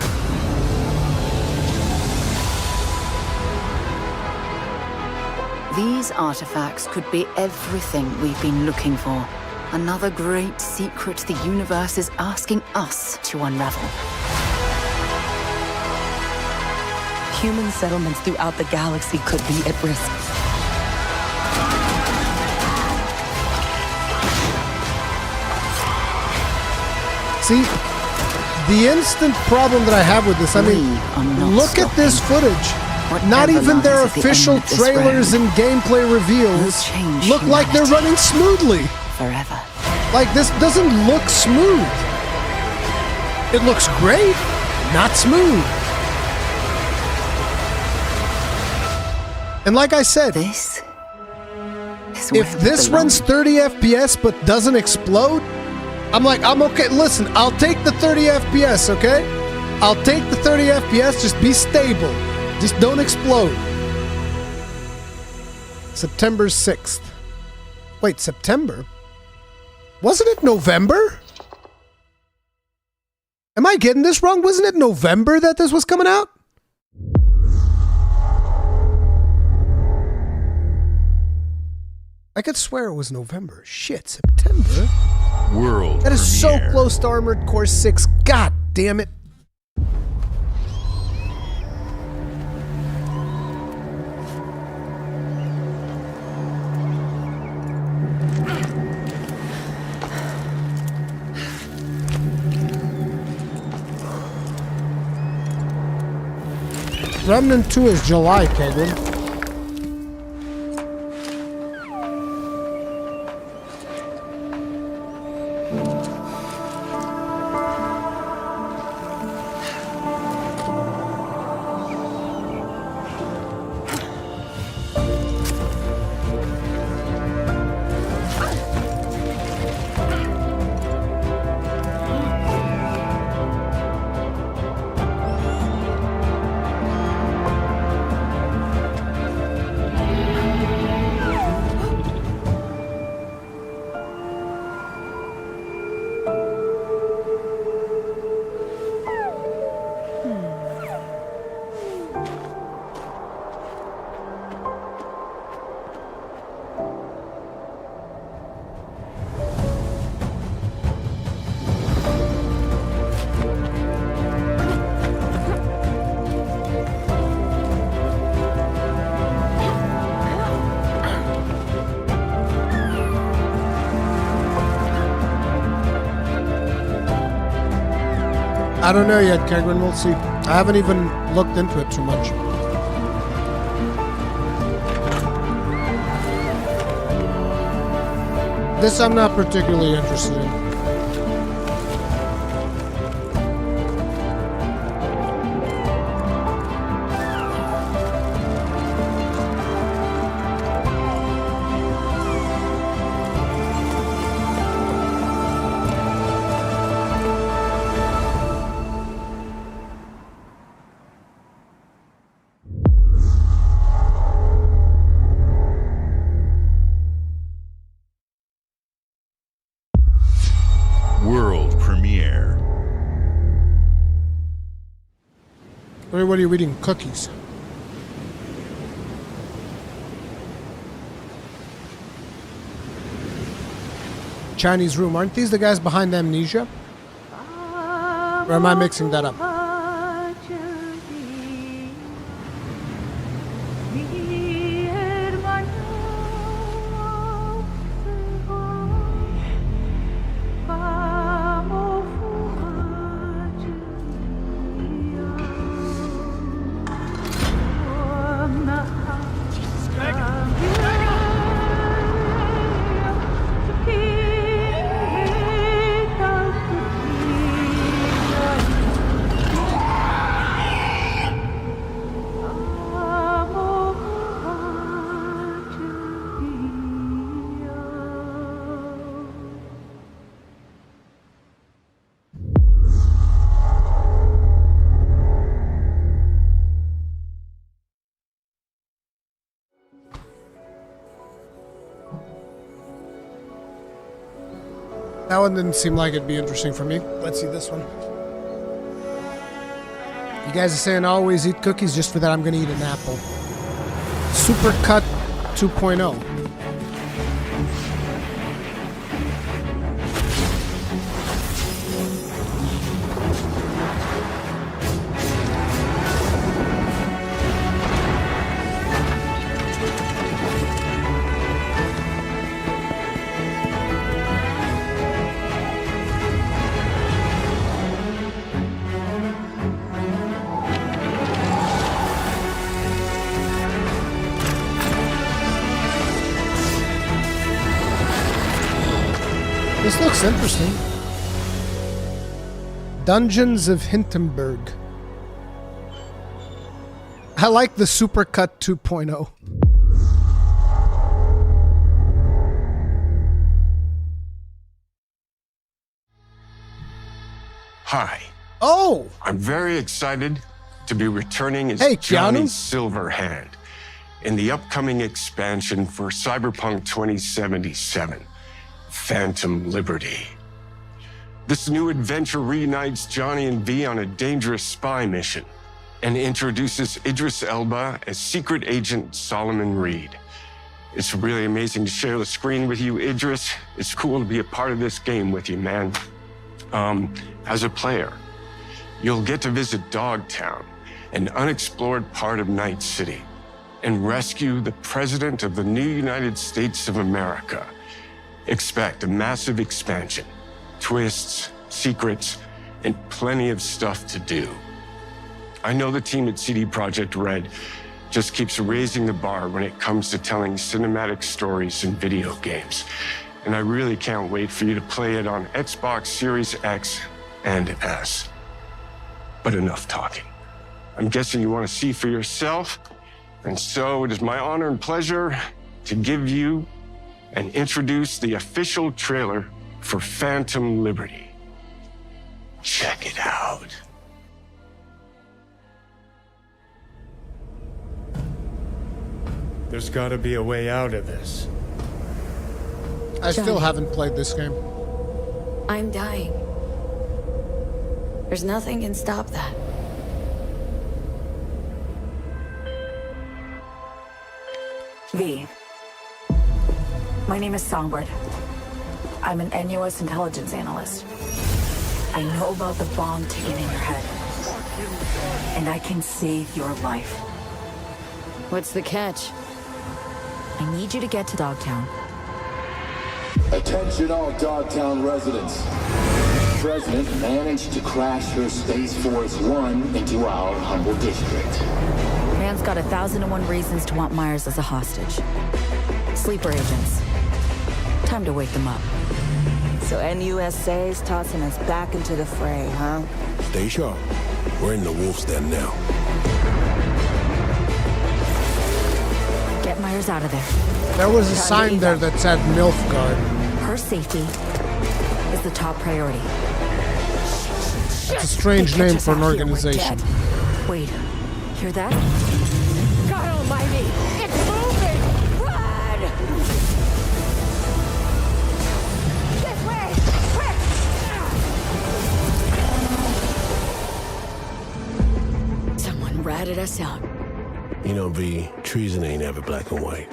These artifacts could be everything we've been looking for. Another great secret the universe is asking us to unravel. Human settlements throughout the galaxy could be at risk. See, the instant problem that I have with this, I mean, look at this footage. Not even their official trailers and gameplay reveals look like they're running smoothly. Forever. Like, this doesn't look smooth. It looks great, not smooth. And like I said, if this runs 30 FPS but doesn't explode, I'm like, I'm okay. Listen, I'll take the 30 FPS, okay? I'll take the 30 FPS, just be stable. Just don't explode. September 6th. Wait, September? Wasn't it November? Am I getting this wrong? Wasn't it November that this was coming out? I could swear it was November. Shit, September? World That is premiere. so close to Armored Core 6. God damn it. Remnant 2 is July, Kevin. I don't know yet, Kegrin. We'll see. I haven't even looked into it too much. This I'm not particularly interested in. World premiere. What are you eating? Cookies. Chinese room. Aren't these the guys behind Amnesia? Or am I mixing that up? That one didn't seem like it'd be interesting for me. Let's see this one. You guys are saying always eat cookies. Just for that, I'm going to eat an apple. SuperCut 2.0. This looks interesting. Dungeons of Hindenburg. I like the SuperCut 2.0. Hi. Oh! I'm very excited to be returning as Hey, Johnny Keanu. Silverhand in the upcoming expansion for Cyberpunk 2077. Phantom Liberty. This new adventure reunites Johnny and V on a dangerous spy mission and introduces Idris Elba as Secret Agent Solomon Reed. It's really amazing to share the screen with you, Idris. It's cool to be a part of this game with you, man. As a player, you'll get to visit Dogtown, an unexplored part of Night City, and rescue the President of the new United States of America. Expect a massive expansion, twists, secrets, and plenty of stuff to do. I know the team at CD Projekt Red just keeps raising the bar when it comes to telling cinematic stories in video games, and I really can't wait for you to play it on Xbox Series X and S. But enough talking. I'm guessing you want to see for yourself, and so it is my honor and pleasure to give you and introduce the official trailer for Phantom Liberty. Check it out. There's gotta be a way out of this. I still haven't played this game. I'm dying. There's nothing can stop that. V. My name is Songbird. I'm an NUS intelligence analyst. I know about the bomb ticking in your head. And I can save your life. What's the catch? I need you to get to Dogtown. Attention all Dogtown residents. president managed to crash your Space Force One into our humble district. Man's got 1,001 reasons to want Myers as a hostage. Sleeper agents. Time to wake them up. So NUSA's tossing us back into the fray, huh? Stay sharp. We're in the wolf's den now. Get Myers out of there. There was a sign there that said Nilfgaard. Her safety is the top priority. That's a strange name for an organization. Wait, hear that? God almighty! It's moving! Run! This way! Quick! Someone ratted us out. You know, V, treason ain't ever black and white.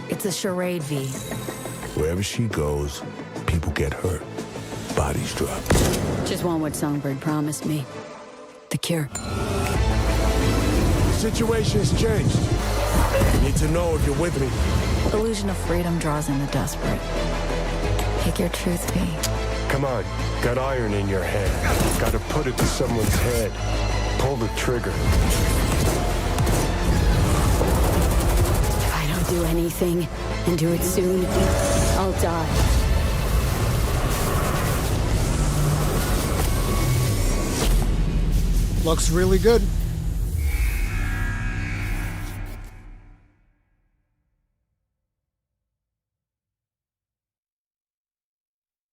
It's a charade, V. Wherever she goes, people get hurt. Bodies drop. Just want what Songbird promised me. The cure. The situation's changed. You need to know if you're with me. Illusion of freedom draws in the desperate. Pick your truth, V. Come on, got iron in your hand. Gotta put it to someone's head. Pull the trigger. If I don't do anything, and do it soon, I'll die. Looks really good.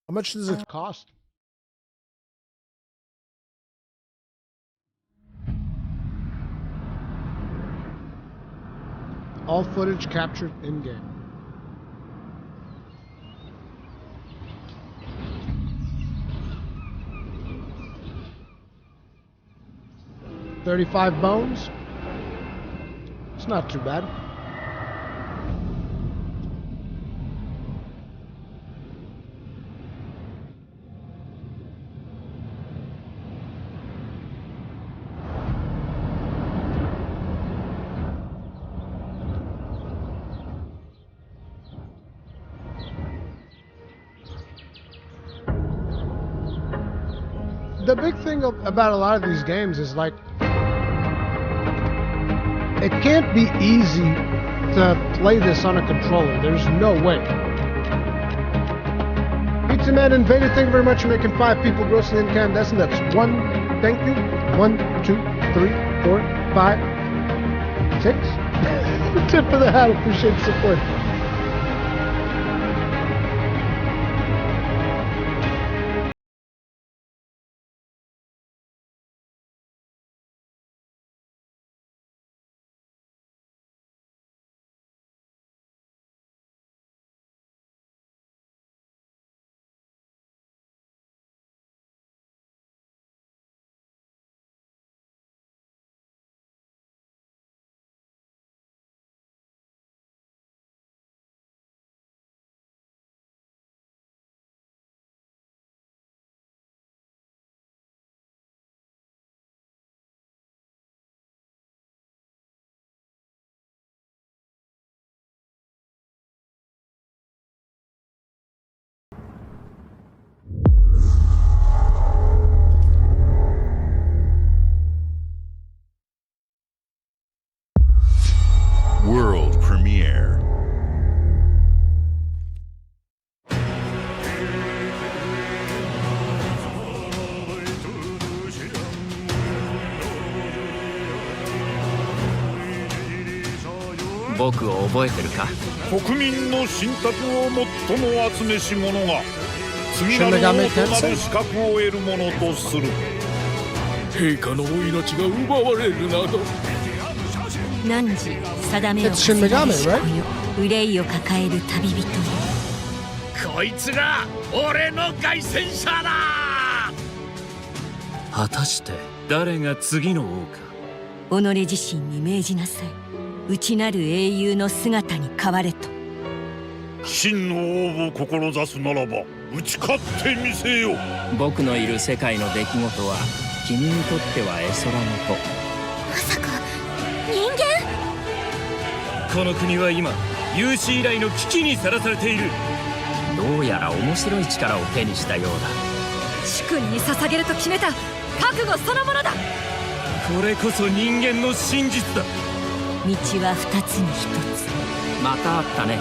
How much does it cost? All footage captured in-game. $35 bones. It's not too bad. The big thing about a lot of these games is like, it can't be easy to play this on a controller. There's no way. Pizza Man Invader, thank you very much for making 5 people grossing incandescent. That's 1, thank you. 1, 2, 3, 4, 5, 6. Tip of the hat, appreciate the support. World premiere.僕を覚えてるか？国民の信託を最も集めし者が次なる王となる資格を得るものとする。陛下のお命が奪われるなど。汝定めを課せられし子よ、憂いを抱える旅人よ。こいつが俺の凱旋者だ。果たして誰が次の王か。己自身に命じなさい。内なる英雄の姿に変われと。真の王を志すならば打ち勝ってみせよ。僕のいる世界の出来事は君にとっては絵空事。まさか人間？この国は今有史以来の危機にさらされている。どうやら面白い力を手にしたようだ。主君に捧げると決めた覚悟そのものだ。これこそ人間の真実だ。道は二つに一つ。またあったね。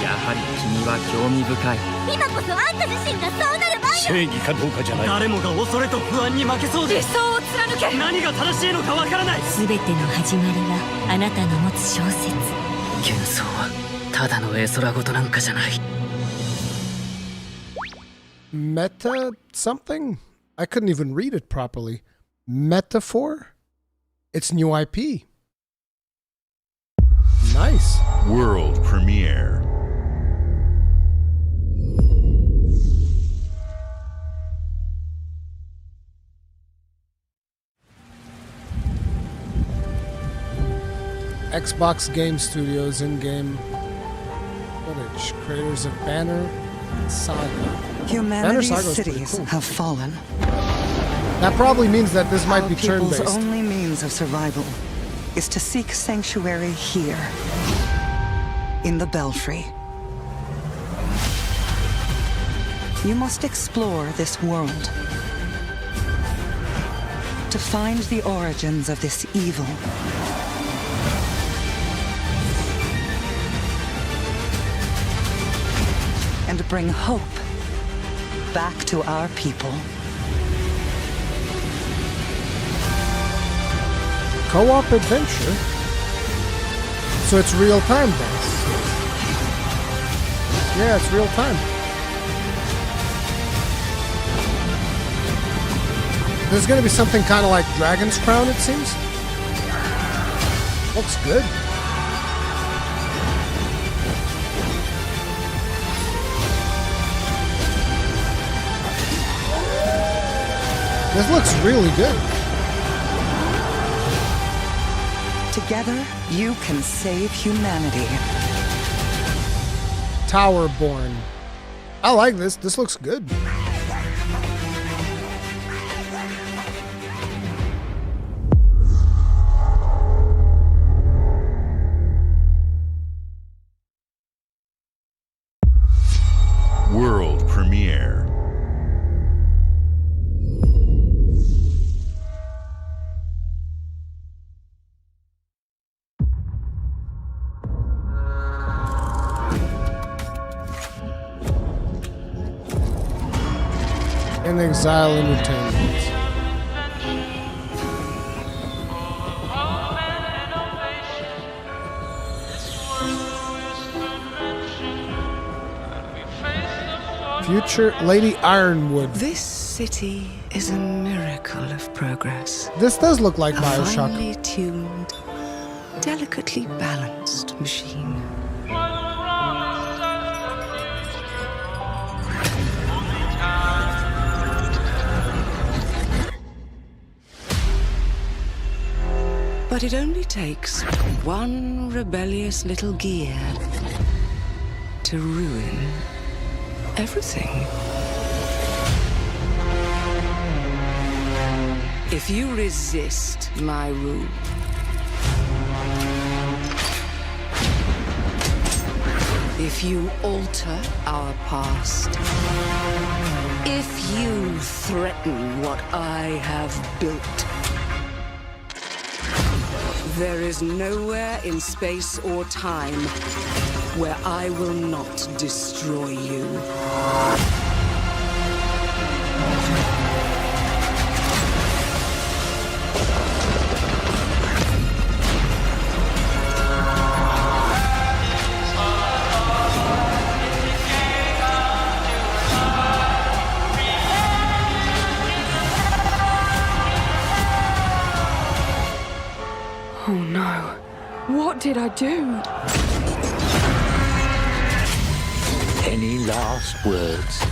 やはり君は興味深い。今こそあんた自身がそうなる番よ。正義かどうかじゃない。誰もが恐れと不安に負けそうで。理想を貫け。何が正しいのかわからない。全ての始まりはあなたの持つ小説。幻想はただの絵空事なんかじゃない。Meta something? I couldn't even read it properly. Metaphor? It's new IP. Nice. World premiere. Xbox Game Studios in-game footage. Creators of Banner Saga. Humanity's Banner Saga's cities pretty cool. have fallen. That probably means that this might be People's turn-based. only means of survival is to seek sanctuary here, in the Belfry. You must explore this world to find the origins of this evil. And bring hope back to our people. Co-op adventure? So it's real-time then? Yeah, it's real-time. There's gonna be something kind of like Dragon's Crown, it seems. Looks good. This looks really good. Together, you can save humanity. Towerborn. I like this. This looks good. World premiere. In Exile Entertainment. Future Lady Ironwood. This city is a miracle of progress. This does look like Bioshock. A finely tuned, delicately balanced machine. But it only takes one rebellious little gear to ruin everything. If you resist my rule, if you alter our past, if you threaten what I have built, there is nowhere in space or time where I will not destroy you. Oh no. What did I do? Any last words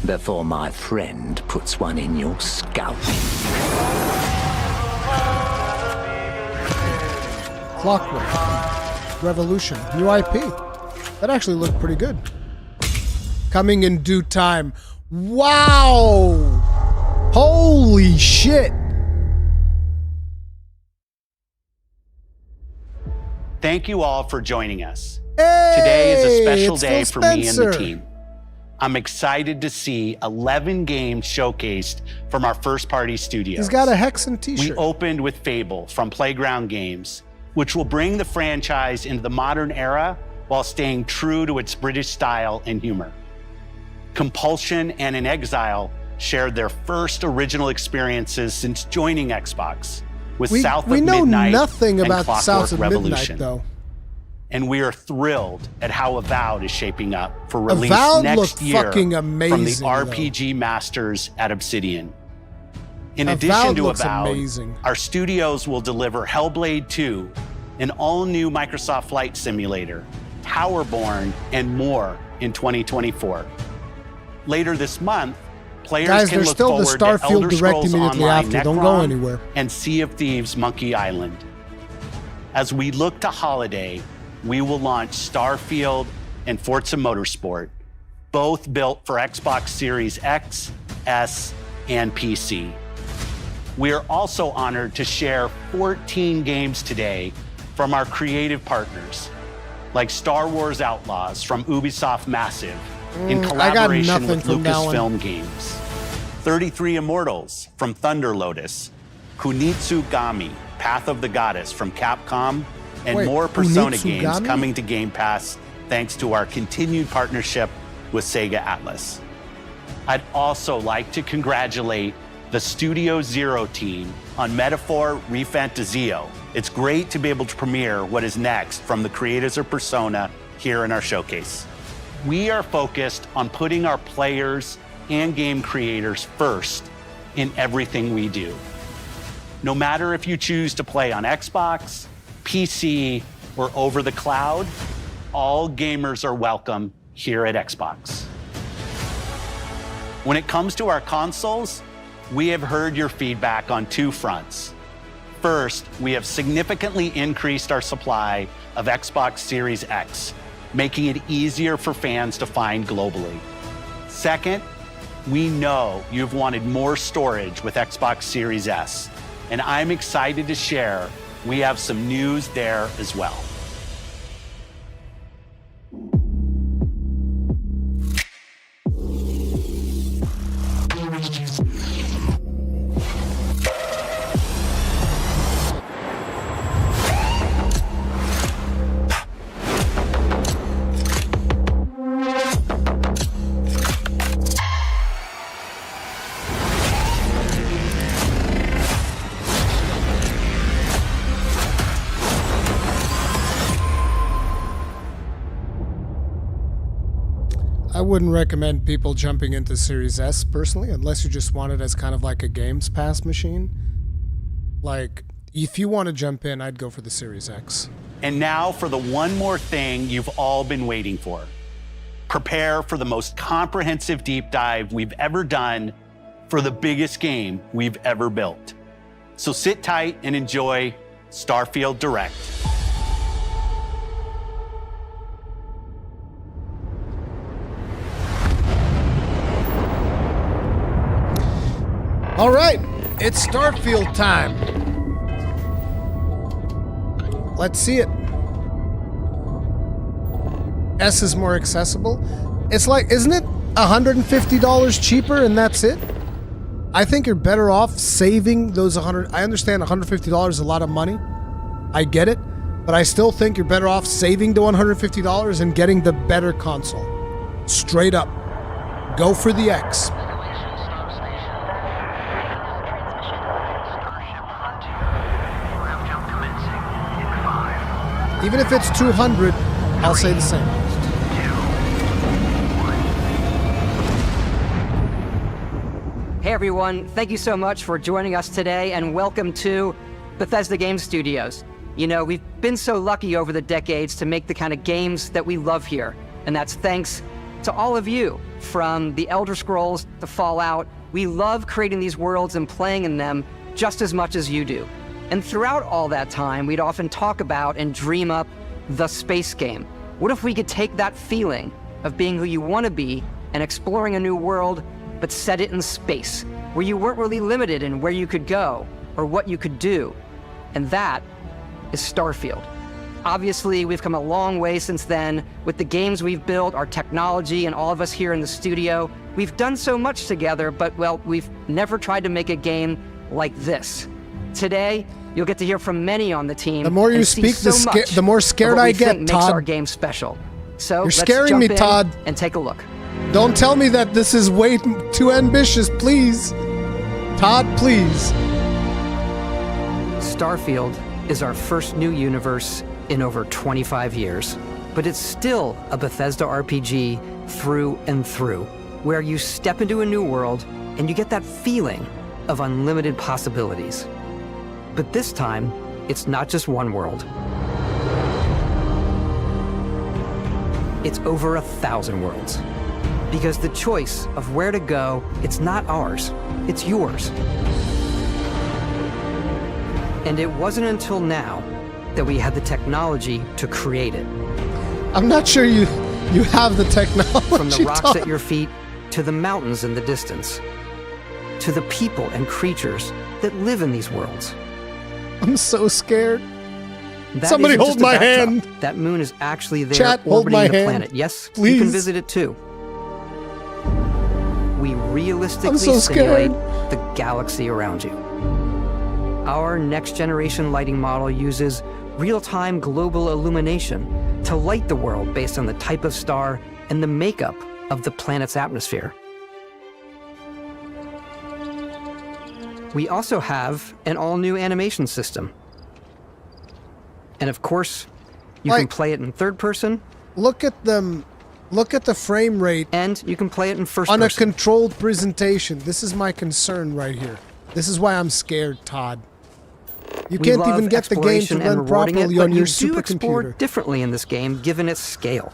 before my friend puts one in your scalp? Clockwork. Revolution. New IP. That actually looked pretty good. Coming in due time. Wow! Holy shit! Thank you all for joining us. Hey, Today is a special it's day Phil for me and the Spencer. team. I'm excited to see 11 games showcased from our first-party studios. He's got a Hexen t-shirt. We opened with Fable from Playground Games, which will bring the franchise into the modern era while staying true to its British style and humor. Compulsion and In Exile shared their first original experiences since joining Xbox with South of Midnight We know nothing about Clockwork South of Revolution. Midnight, though. And we are thrilled at how Avowed is shaping up for release Avowed next looked year fucking from the amazing, RPG masters at Obsidian. In Avowed addition to looks Avowed, amazing. our studios will deliver Hellblade 2, an all-new Microsoft Flight Simulator, Towerborn, and more in 2024. Later this month, players Guys, can there's look still the forward to Starfield Elder Direct Scrolls immediately Online after. Don't go Necron anywhere. and Sea of Thieves Monkey Island. As we look to holiday, we will launch Starfield and Forza Motorsport, both built for Xbox Series X, S, and PC. We are also honored to share 14 games today from our creative partners, like Star Wars Outlaws from Ubisoft Massive in collaboration with Lucasfilm Games, 33 Immortals from Thunder Lotus, Kunitsu Gami, Path of the Goddess from Capcom, and more Persona games coming to Game Pass thanks to our continued partnership with Sega Atlas. I'd also like to congratulate the Studio Zero team on Metaphor Refantazio. It's great to be able to premiere what is next from the creators of Persona here in our showcase. We are focused on putting our players and game creators first in everything we do. No matter if you choose to play on Xbox, PC, or over the cloud, all gamers are welcome here at Xbox. When it comes to our consoles, we have heard your feedback on two fronts. First, we have significantly increased our supply of Xbox Series X, making it easier for fans to find globally. Second, we know you've wanted more storage with Xbox Series S, and I'm excited to share we have some news there as well. I wouldn't recommend people jumping into Series S personally, unless you just want it as kind of like a Games Pass machine. Like, if you want to jump in, I'd go for the Series X. And now for the one more thing you've all been waiting for. Prepare for the most comprehensive deep dive we've ever done for the biggest game we've ever built. So sit tight and enjoy Starfield Direct. All right, it's Starfield time. Let's see it. S is more accessible. It's like, isn't it $150 cheaper and that's it? I think you're better off saving those $100. I understand $150 is a lot of money. I get it, but I still think you're better off saving the $150 and getting the better console. Straight up. Go for the X. Even if it's 200, I'll say the same. Hey everyone, thank you so much for joining us today and welcome to Bethesda Game Studios. You know, we've been so lucky over the decades to make the kind of games that we love here. And that's thanks to all of you, from the Elder Scrolls to Fallout. We love creating these worlds and playing in them just as much as you do. And throughout all that time, we'd often talk about and dream up the space game. What if we could take that feeling of being who you want to be and exploring a new world, but set it in space, where you weren't really limited in where you could go or what you could do? And that is Starfield. Obviously, we've come a long way since then with the games we've built, our technology, and all of us here in the studio. We've done so much together, but, well, we've never tried to make a game like this. Today, you'll get to hear from many on the team. The more you speak, the more scared I get, makes Todd. Our game special. So you're scaring me, Todd. And take a look. Don't tell me that this is way too ambitious, please. Todd, please. Starfield is our first new universe in over 25 years, but it's still a Bethesda RPG through and through, where you step into a new world and you get that feeling of unlimited possibilities. But this time, it's not just one world. It's over 1,000 worlds. Because the choice of where to go, it's not ours, it's yours. And it wasn't until now that we had the technology to create it. I'm not sure you have the technology. From the rocks at your feet to the mountains in the distance, to the people and creatures that live in these worlds. I'm so scared. That Somebody isn't hold just a my backdrop. hand. That moon is actually there Chat, hold orbiting my the hand. planet. Yes, Please. you can visit it too. We realistically I'm so simulate scared. the galaxy around you. Our next-generation lighting model uses real-time global illumination to light the world based on the type of star and the makeup of the planet's atmosphere. We also have an all-new animation system. And of course, you can play it in third person. Look at them. Look at the frame rate. And you can play it in first on person. a controlled presentation. This is my concern right here. This is why I'm scared, Todd. You can't even get the game to run properly on your supercomputer. You do explore differently in this game, given its scale.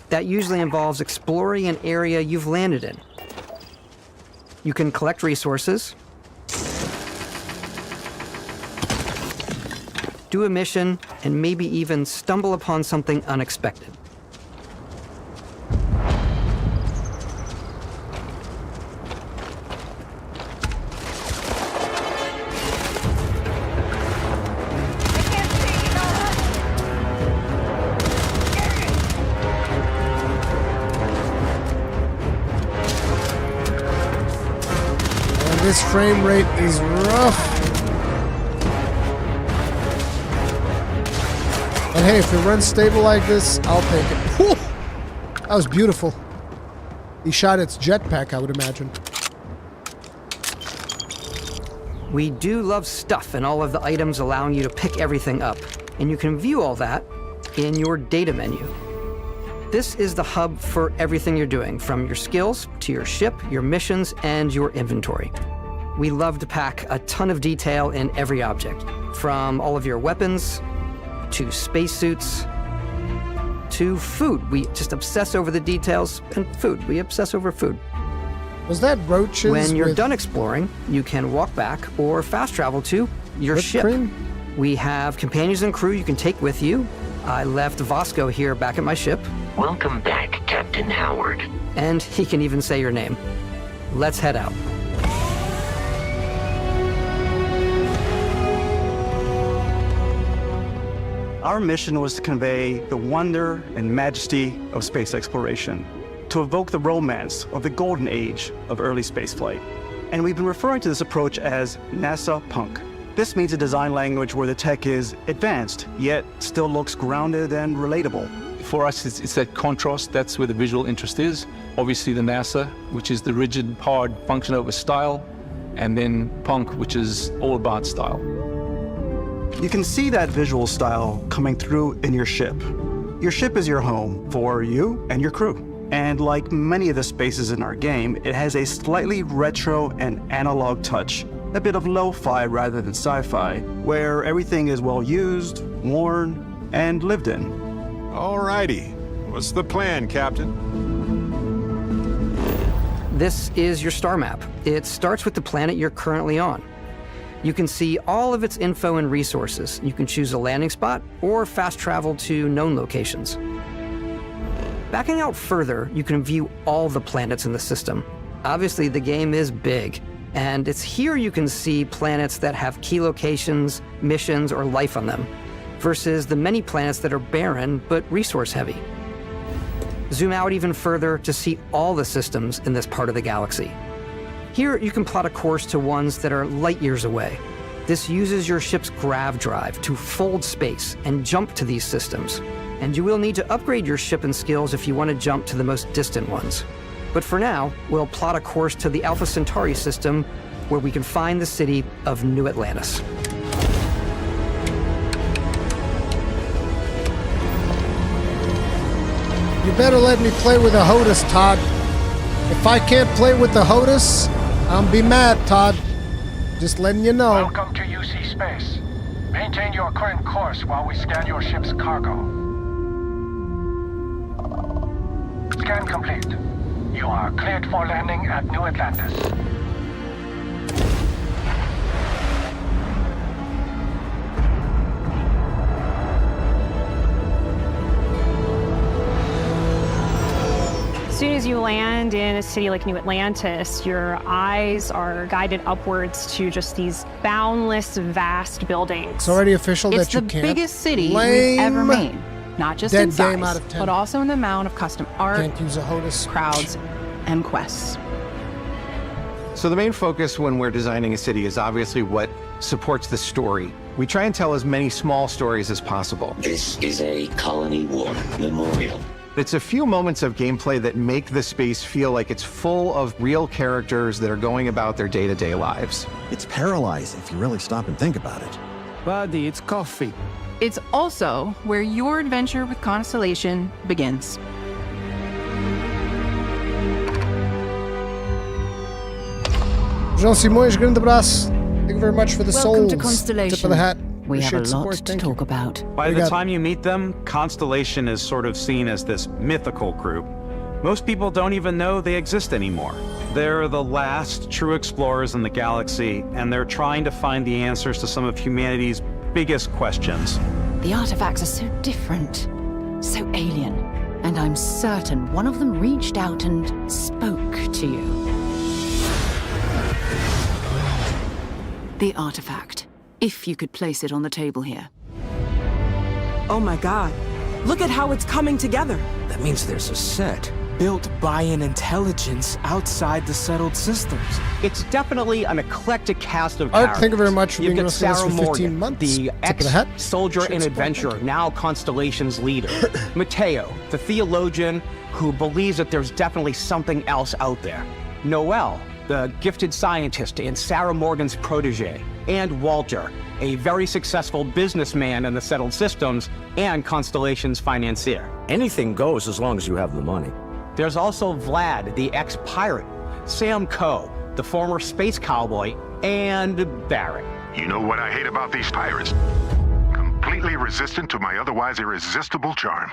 That usually involves exploring an area you've landed in. You can collect resources, do a mission, and maybe even stumble upon something unexpected. This frame rate is rough. But hey, if it runs stable like this, I'll take it. Whew! That was beautiful. He shot its jetpack, I would imagine. We do love stuff and all of the items allowing you to pick everything up. And you can view all that in your data menu. This is the hub for everything you're doing, from your skills to your ship, your missions, and your inventory. We love to pack a ton of detail in every object, from all of your weapons, to spacesuits, to food. We just obsess over the details, and food. We obsess over food. Was that roaches? When you're done exploring, you can walk back or fast travel to your ship. We have companions and crew you can take with you. I left Vasco here back at my ship. Welcome back, Captain Howard. And he can even say your name. Let's head out. Our mission was to convey the wonder and majesty of space exploration, to evoke the romance of the golden age of early spaceflight. And we've been referring to this approach as NASA Punk. This means a design language where the tech is advanced, yet still looks grounded and relatable. For us, it's that contrast. That's where the visual interest is. Obviously the NASA, which is the rigid, hard function over style, and then Punk, which is all about style. You can see that visual style coming through in your ship. Your ship is your home for you and your crew. And like many of the spaces in our game, it has a slightly retro and analog touch, a bit of lo-fi rather than sci-fi, where everything is well used, worn, and lived in. Alrighty. What's the plan, Captain? This is your star map. It starts with the planet you're currently on. You can see all of its info and resources. You can choose a landing spot or fast travel to known locations. Backing out further, you can view all the planets in the system. Obviously, the game is big, and it's here you can see planets that have key locations, missions, or life on them. versus the many planets that are barren but resource-heavy. Zoom out even further to see all the systems in this part of the galaxy. Here, you can plot a course to ones that are light years away. This uses your ship's grav drive to fold space and jump to these systems. And you will need to upgrade your ship and skills if you want to jump to the most distant ones. But for now, we'll plot a course to the Alpha Centauri system where we can find the city of New Atlantis. You better let me play with the HOTUS, Todd. If I can't play with the HOTUS, I'll be mad, Todd. Just letting you know. Welcome to UC Space. Maintain your current course while we scan your ship's cargo. Scan complete. You are cleared for landing at New Atlantis. As soon as you land in a city like New Atlantis, your eyes are guided upwards to just these boundless, vast buildings. It's already official that you can't. It's the biggest city Lame. we've ever made. Not just Dead in size, game out of 10. but also in the amount of custom art, Can't use a HOTUS. crowds, and quests. So the main focus when we're designing a city is obviously what supports the story. We try and tell as many small stories as possible. This is a Colony War memorial. It's a few moments of gameplay that make the space feel like it's full of real characters that are going about their day-to-day lives. It's paralyzing if you really stop and think about it. Buddy, it's coffee. It's also where your adventure with Constellation begins. João Simões, grande abraço. Thank you very much for the Welcome souls. to Constellation. Tip of the hat. We have a Appreciate lot support. to Thank you. talk about. By the time you meet them, Constellation is sort of seen as this mythical group. Most people don't even know they exist anymore. They're the last true explorers in the galaxy, and they're trying to find the answers to some of humanity's biggest questions. The artifacts are so different, so alien, and I'm certain one of them reached out and spoke to you. The artifact, if you could place it on the table here. Oh my god, look at how it's coming together. That means there's a set built by an intelligence outside the settled systems. It's definitely an eclectic cast of Art, characters. thank you very much for You've being got with us Sarah for 15 Morgan, months. the Tip of the hat. ex-soldier and adventurer, now Constellation's leader. Mateo, the theologian who believes that there's definitely something else out there. Noel, the gifted scientist and Sarah Morgan's protege. And Walter, a very successful businessman in the settled systems and Constellation's financier. Anything goes as long as you have the money. There's also Vlad, the ex-pirate, Sam Coe, the former space cowboy, and Barrett. You know what I hate about these pirates? Completely resistant to my otherwise irresistible charm.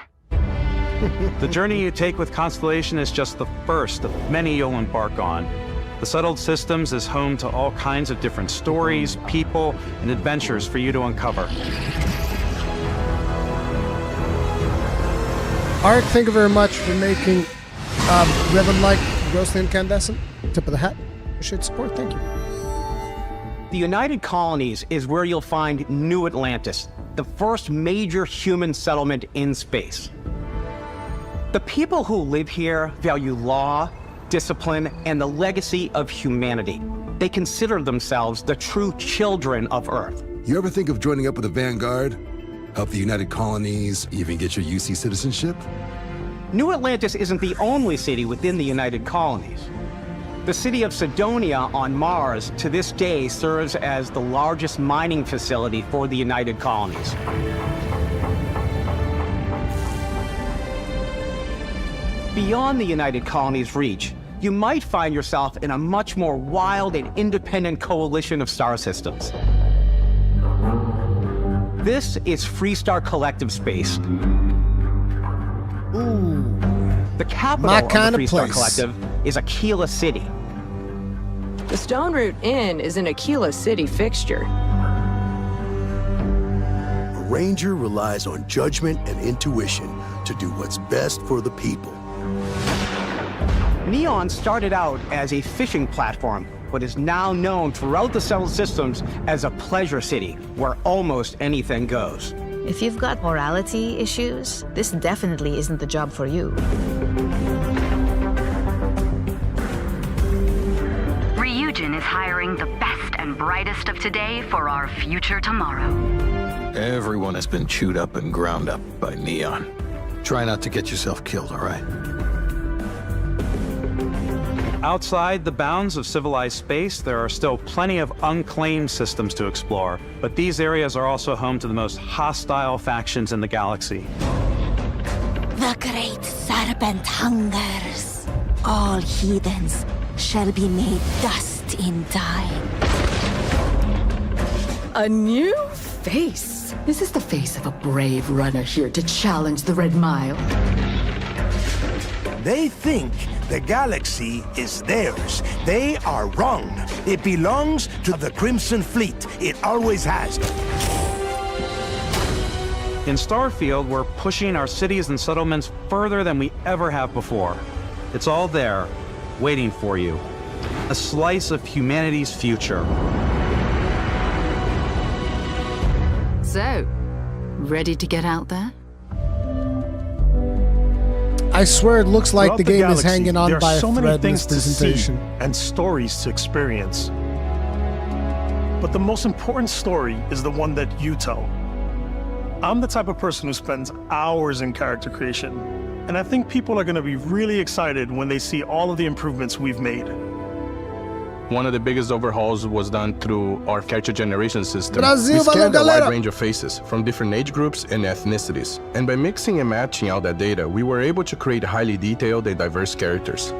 The journey you take with Constellation is just the first of many you'll embark on. The Settled Systems is home to all kinds of different stories, people, and adventures for you to uncover. Art, thank you very much for making Revan-like grossly incandescent. Tip of the hat. Appreciate support. Thank you. The United Colonies is where you'll find New Atlantis, the first major human settlement in space. The people who live here value law, discipline, and the legacy of humanity. They consider themselves the true children of Earth. You ever think of joining up with the Vanguard? Help the United Colonies, even get your UC citizenship? New Atlantis isn't the only city within the United Colonies. The city of Sidonia on Mars to this day serves as the largest mining facility for the United Colonies. Beyond the United Colonies' reach, you might find yourself in a much more wild and independent coalition of star systems. This is Freestar Collective Space. Ooh. The capital of the Freestar Collective is Aquila City. The Stone Root Inn is an Aquila City fixture. A ranger relies on judgment and intuition to do what's best for the people. Neon started out as a fishing platform, but is now known throughout the settled systems as a pleasure city where almost anything goes. If you've got morality issues, this definitely isn't the job for you. Ryujin is hiring the best and brightest of today for our future tomorrow. Everyone has been chewed up and ground up by Neon. Try not to get yourself killed, all right? Outside the bounds of civilized space, there are still plenty of unclaimed systems to explore, but these areas are also home to the most hostile factions in the galaxy. The great serpent hungers. All heathens shall be made dust in time. A new face. This is the face of a brave runner here to challenge the Red Mile. They think the galaxy is theirs. They are wrong. It belongs to the Crimson Fleet. It always has. In Starfield, we're pushing our cities and settlements further than we ever have before. It's all there, waiting for you. A slice of humanity's future. So, ready to get out there? I swear it looks like the game is hanging on there by are a so many thread in things this to see presentation. and stories to experience. But the most important story is the one that you tell. I'm the type of person who spends hours in character creation, and I think people are going to be really excited when they see all of the improvements we've made. One of the biggest overhauls was done through our character generation system. Brasil, We scanned valeu, a wide galera. range of faces from different age groups and ethnicities. And by mixing and matching out that data, we were able to create highly detailed and diverse characters.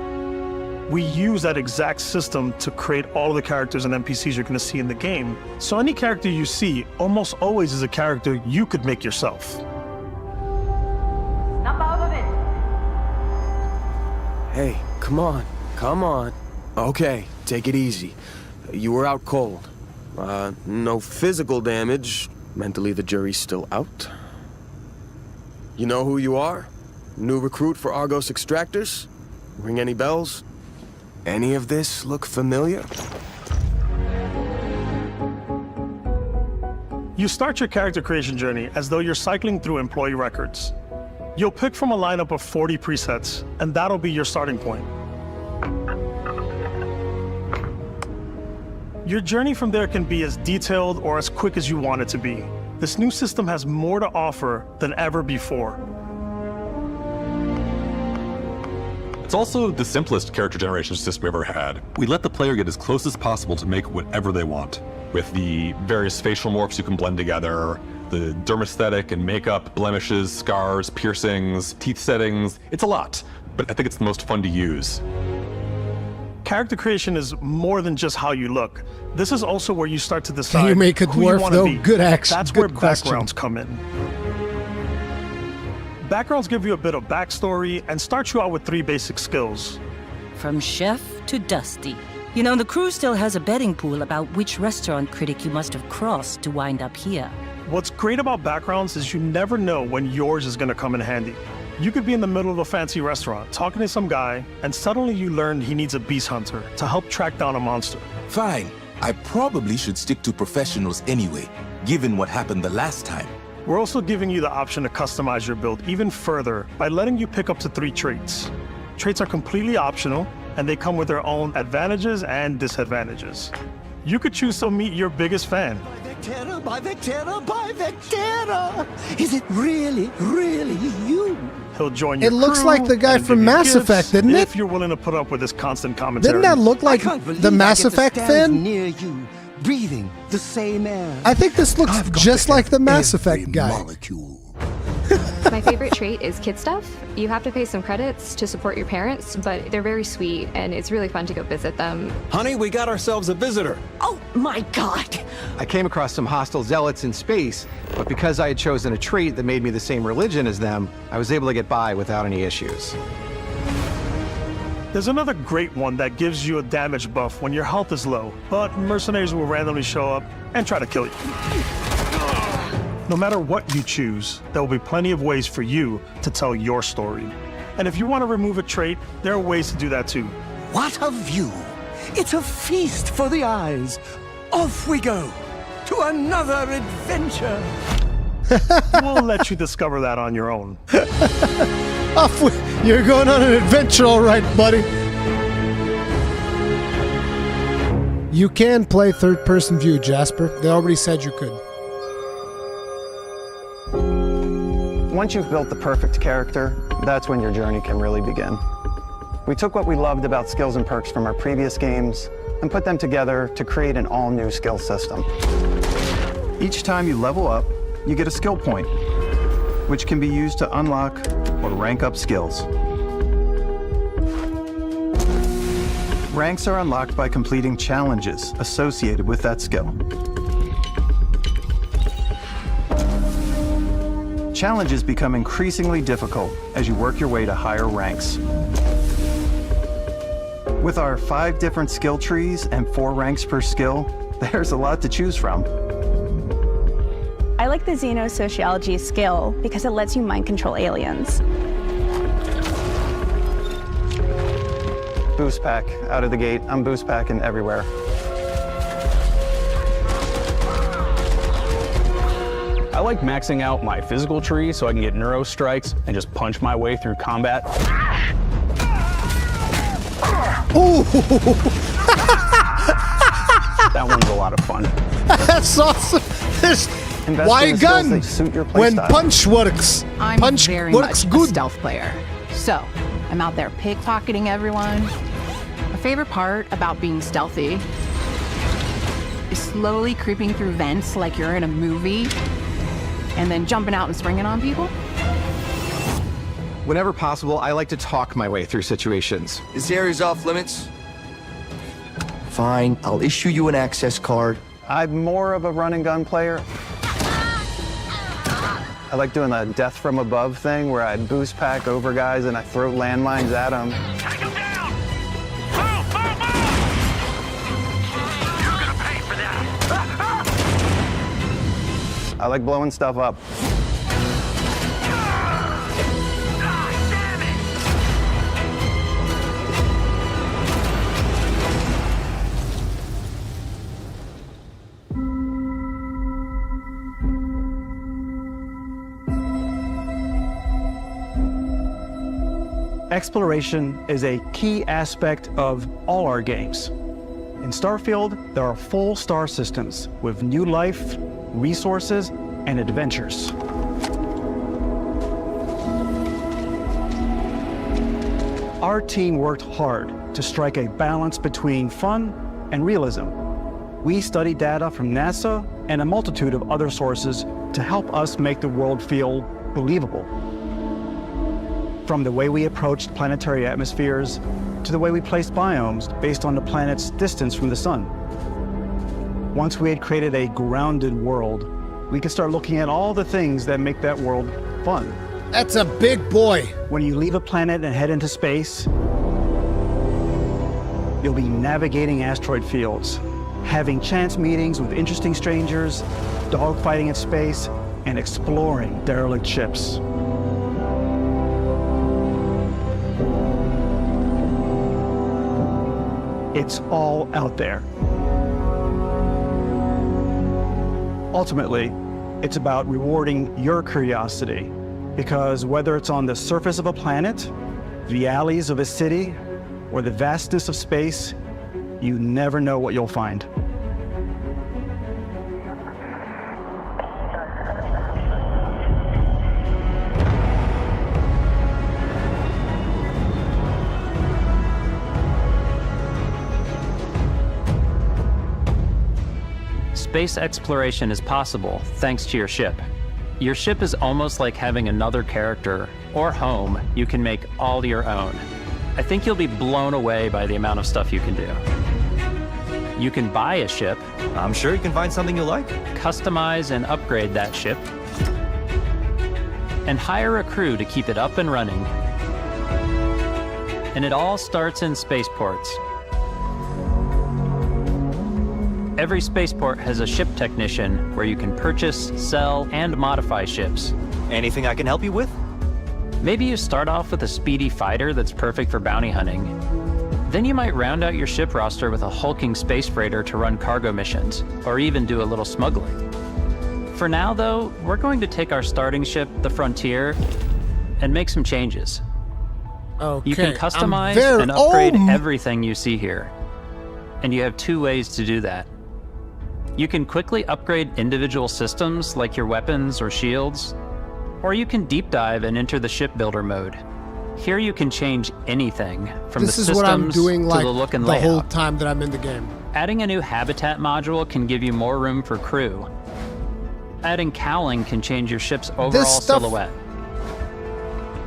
We use that exact system to create all of the characters and NPCs you're going to see in the game. So any character you see almost always is a character you could make yourself. Hey, come on, come on. Okay, take it easy. You were out cold. No physical damage. Mentally, the jury's still out. You know who you are? New recruit for Argos Extractors? Ring any bells? Any of this look familiar? You start your character creation journey as though you're cycling through employee records. You'll pick from a lineup of 40 presets, and that'll be your starting point. Your journey from there can be as detailed or as quick as you want it to be. This new system has more to offer than ever before. It's also the simplest character generation system we ever had. We let the player get as close as possible to make whatever they want. With the various facial morphs you can blend together, the dermesthetic and makeup, blemishes, scars, piercings, teeth settings. It's a lot, but I think it's the most fun to use. Character creation is more than just how you look. This is also where you start to decide Can you make a who you dwarf want to though? be. Good action. That's Good where question. backgrounds come in. Backgrounds give you a bit of backstory and start you out with 3 basic skills. From chef to Dusty. You know, the crew still has a betting pool about which restaurant critic you must have crossed to wind up here. What's great about backgrounds is you never know when yours is going to come in handy. You could be in the middle of a fancy restaurant talking to some guy, and suddenly you learn he needs a beast hunter to help track down a monster. Fine. I probably should stick to professionals anyway, given what happened the last time. We're also giving you the option to customize your build even further by letting you pick up to 3 traits. Traits are completely optional, and they come with their own advantages and disadvantages. You could choose to meet your biggest fan. Vectera, by Vectera, by Vectera! Is it really, really you? He'll join your It looks crew like the guy and from give you Mass gifts Effect, didn't it? If you're willing to put up with this constant commentary. Didn't that look like the Mass Effect Finn? Near you, breathing the same air. I think this looks just like the Mass Effect guy. My favorite trait is kid stuff. You have to pay some credits to support your parents, but they're very sweet and it's really fun to go visit them. Honey, we got ourselves a visitor. Oh my god! I came across some hostile zealots in space, but because I had chosen a trait that made me the same religion as them, I was able to get by without any issues. There's another great one that gives you a damage buff when your health is low, but mercenaries will randomly show up and try to kill you. No matter what you choose, there will be plenty of ways for you to tell your story. And if you want to remove a trait, there are ways to do that too. What a view! It's a feast for the eyes. Off we go to another adventure. We'll let you discover that on your own. You're going on an adventure, all right, buddy. You can play third-person view, Jasper. They already said you could. Once you've built the perfect character, that's when your journey can really begin. We took what we loved about skills and perks from our previous games and put them together to create an all-new skill system. Each time you level up, you get a skill point, which can be used to unlock or rank up skills. Ranks are unlocked by completing challenges associated with that skill. Challenges become increasingly difficult as you work your way to higher ranks. With our 5 different skill trees and 4 ranks per skill, there's a lot to choose from. I like the Xenosociology skill because it lets you mind control aliens. Boost pack out of the gate. I'm boost packing everywhere. I like maxing out my physical tree so I can get neuro strikes and just punch my way through combat. Ooh! That one's a lot of fun. That's awesome. Why gun? When punch works. I'm punch very works much good. a stealth player. So, I'm out there pickpocketing everyone. My favorite part about being stealthy is slowly creeping through vents like you're in a movie and then jumping out and springing on people. Whenever possible, I like to talk my way through situations. This area's off limits. Fine, I'll issue you an access card. I'm more of a run and gun player. I like doing the death from above thing where I boost pack over guys and I throw landmines at them. Take him down! Move, move, move! You're gonna pay for that! I like blowing stuff up. Exploration is a key aspect of all our games. In Starfield, there are full star systems with new life, resources, and adventures. Our team worked hard to strike a balance between fun and realism. We studied data from NASA and a multitude of other sources to help us make the world feel believable. From the way we approached planetary atmospheres to the way we placed biomes based on the planet's distance from the sun. Once we had created a grounded world, we could start looking at all the things that make that world fun. That's a big boy. When you leave a planet and head into space, you'll be navigating asteroid fields, having chance meetings with interesting strangers, dogfighting in space, and exploring derelict ships. It's all out there. Ultimately, it's about rewarding your curiosity, because whether it's on the surface of a planet, the alleys of a city, or the vastness of space, you never know what you'll find. Space exploration is possible thanks to your ship. Your ship is almost like having another character or home you can make all your own. I think you'll be blown away by the amount of stuff you can do. You can buy a ship. I'm sure you can find something you like. Customize and upgrade that ship. And hire a crew to keep it up and running. And it all starts in spaceports. Every spaceport has a ship technician where you can purchase, sell, and modify ships. Anything I can help you with? Maybe you start off with a speedy fighter that's perfect for bounty hunting. Then you might round out your ship roster with a hulking space freighter to run cargo missions, or even do a little smuggling. For now, though, we're going to take our starting ship, the Frontier, and make some changes. Okay. You can customize and upgrade everything you see here. And you have 2 ways to do that. You can quickly upgrade individual systems like your weapons or shields, or you can deep dive and enter the shipbuilder mode. Here you can change anything from the systems what I'm doing, to like, the look and the layout. whole time that I'm in the game. Adding a new habitat module can give you more room for crew. Adding cowling can change your ship's overall silhouette.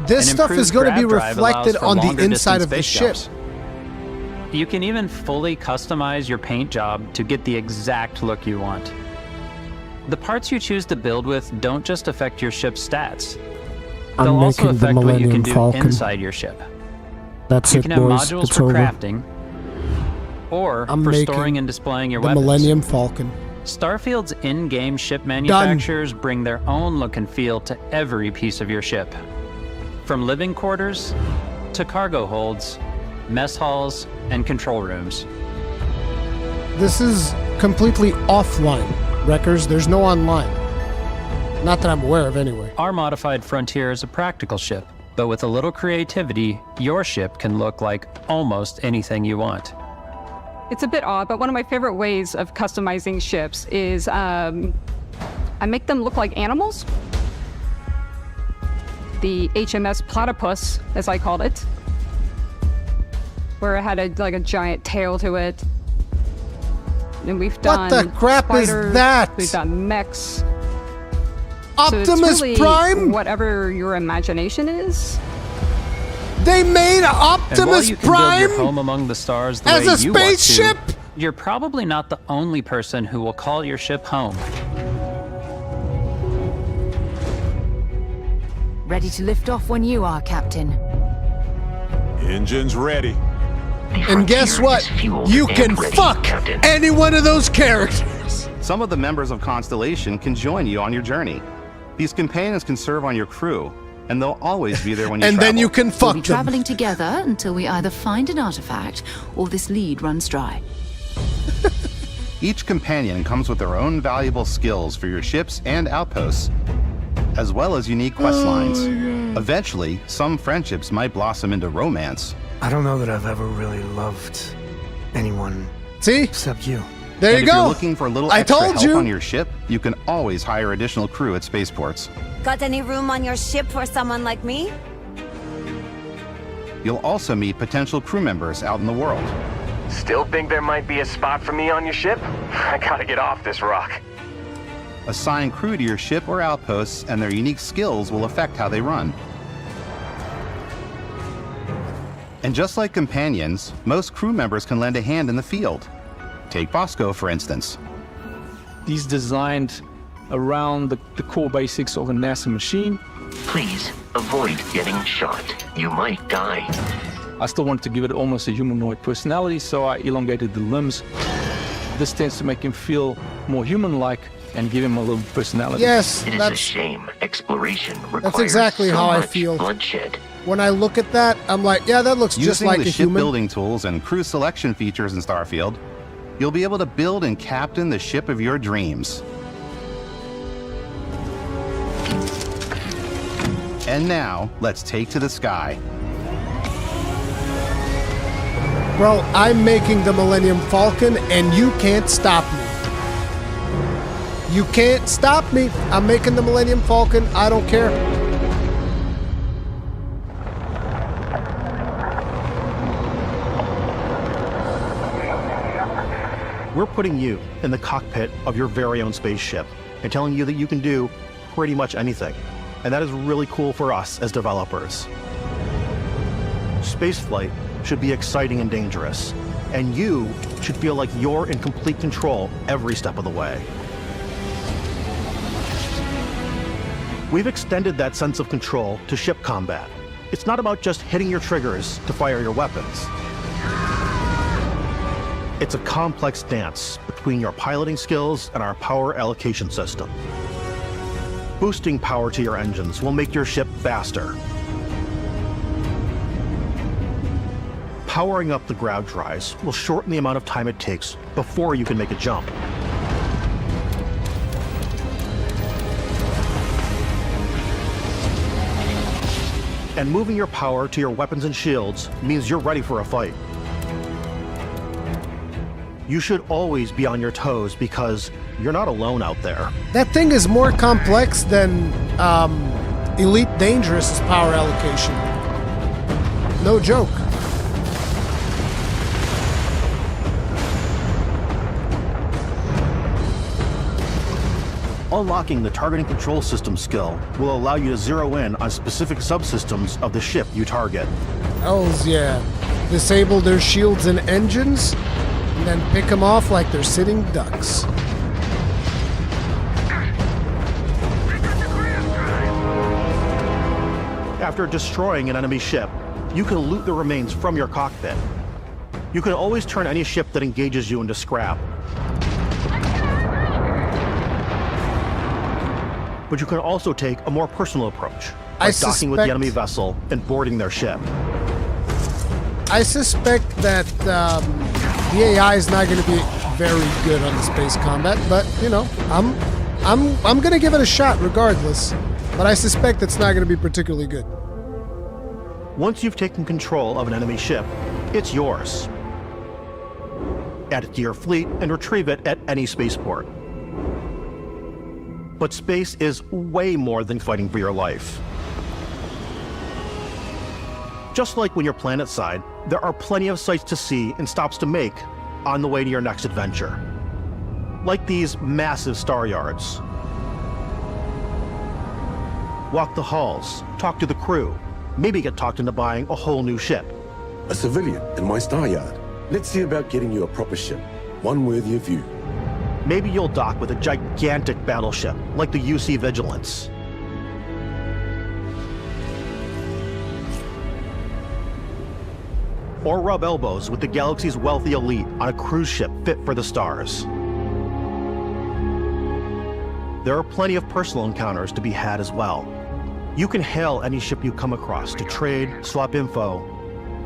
This An stuff is improved going to be grab drive reflected allows for on the longer inside of the distance ship. space jumps. You can even fully customize your paint job to get the exact look you want. The parts you choose to build with don't just affect your ship's stats. They'll also making the affect what you can Millennium do Falcon. inside your ship. That's You it, can have boys. modules It's for over. crafting, or I'm for making storing and displaying your the weapons. Millennium Falcon. Starfield's in-game ship manufacturers bring their own look and feel to every piece of your ship. From living quarters to cargo holds, mess halls, and control rooms. This is completely offline, Wreckers. There's no online. Not that I'm aware of, anyway. Our modified Frontier is a practical ship, but with a little creativity, your ship can look like almost anything you want. It's a bit odd, but one of my favorite ways of customizing ships is I make them look like animals. The HMS Platypus, as I called it, where it had a giant tail to it. And we've done What the crap is spiders, that? We've done mechs. Optimus so it's really Prime? Whatever your imagination is. They made And while Optimus you can build Prime your home among the stars the as way a you want to, spaceship? you're probably not the only person who will call your ship home. Ready to lift off when you are, Captain. Engines ready. And guess what? You can fuck any one of those characters. Some of the members of Constellation can join you on your journey. These companions can serve on your crew, and they'll always be there when you And travel. then you can We'll fuck be them. traveling together until we either find an artifact or this lead runs dry. Each companion comes with their own valuable skills for your ships and outposts, as well as unique quest lines. Eventually, some friendships might blossom into romance. I don't know that I've ever really loved anyone except you. There And you if go. you're looking for a little I extra told help you. on your ship, you can always hire additional crew at spaceports. Got any room on your ship for someone like me? You'll also meet potential crew members out in the world. Still think there might be a spot for me on your ship? I gotta get off this rock. Assign crew to your ship or outposts, and their unique skills will affect how they run. And just like companions, most crew members can lend a hand in the field. Take Bosco, for instance. He's designed around the core basics of a NASA machine. Please, avoid getting shot. You might die. I still wanted to give it almost a humanoid personality, so I elongated the limbs. This tends to make him feel more human-like and give him a little personality. Yes, It is a shame exploration requires That's exactly so how I much feel. bloodshed. When I look at that, I'm like, yeah, that looks just Using like the a human. shipbuilding tools and crew selection features in Starfield, you'll be able to build and captain the ship of your dreams. And now, let's take to the sky. Bro, I'm making the Millennium Falcon, and you can't stop me. You can't stop me. I'm making the Millennium Falcon. I don't care. We're putting you in the cockpit of your very own spaceship and telling you that you can do pretty much anything. And that is really cool for us as developers. Spaceflight should be exciting and dangerous, and you should feel like you're in complete control every step of the way. We've extended that sense of control to ship combat. It's not about just hitting your triggers to fire your weapons. It's a complex dance between your piloting skills and our power allocation system. Boosting power to your engines will make your ship faster. Powering up the grab drives will shorten the amount of time it takes before you can make a jump. And moving your power to your weapons and shields means you're ready for a fight. You should always be on your toes because you're not alone out there. That thing is more complex than Elite Dangerous's power allocation. No joke. Unlocking the targeting control system skill will allow you to zero in on specific subsystems of the ship you target. Hells yeah. Disable their shields and engines, and then pick them off like they're sitting ducks. After destroying an enemy ship, you can loot the remains from your cockpit. You can always turn any ship that engages you into scrap. But you can also take a more personal approach, like docking with the enemy vessel and boarding their ship. I suspect that the AI is not going to be very good on the space combat, but you know, I'm going to give it a shot regardless. But I suspect it's not going to be particularly good. Once you've taken control of an enemy ship, it's yours. Add it to your fleet and retrieve it at any spaceport. But space is way more than fighting for your life. Just like when you're planetside, there are plenty of sights to see and stops to make on the way to your next adventure. Like these massive star yards. Walk the halls, talk to the crew, maybe get talked into buying a whole new ship. A civilian in my star yard. Let's see about getting you a proper ship, one worthy of you. Maybe you'll dock with a gigantic battleship, like the UC Vigilance. Or rub elbows with the galaxy's wealthy elite on a cruise ship fit for the stars. There are plenty of personal encounters to be had as well. You can hail any ship you come across to trade, swap info,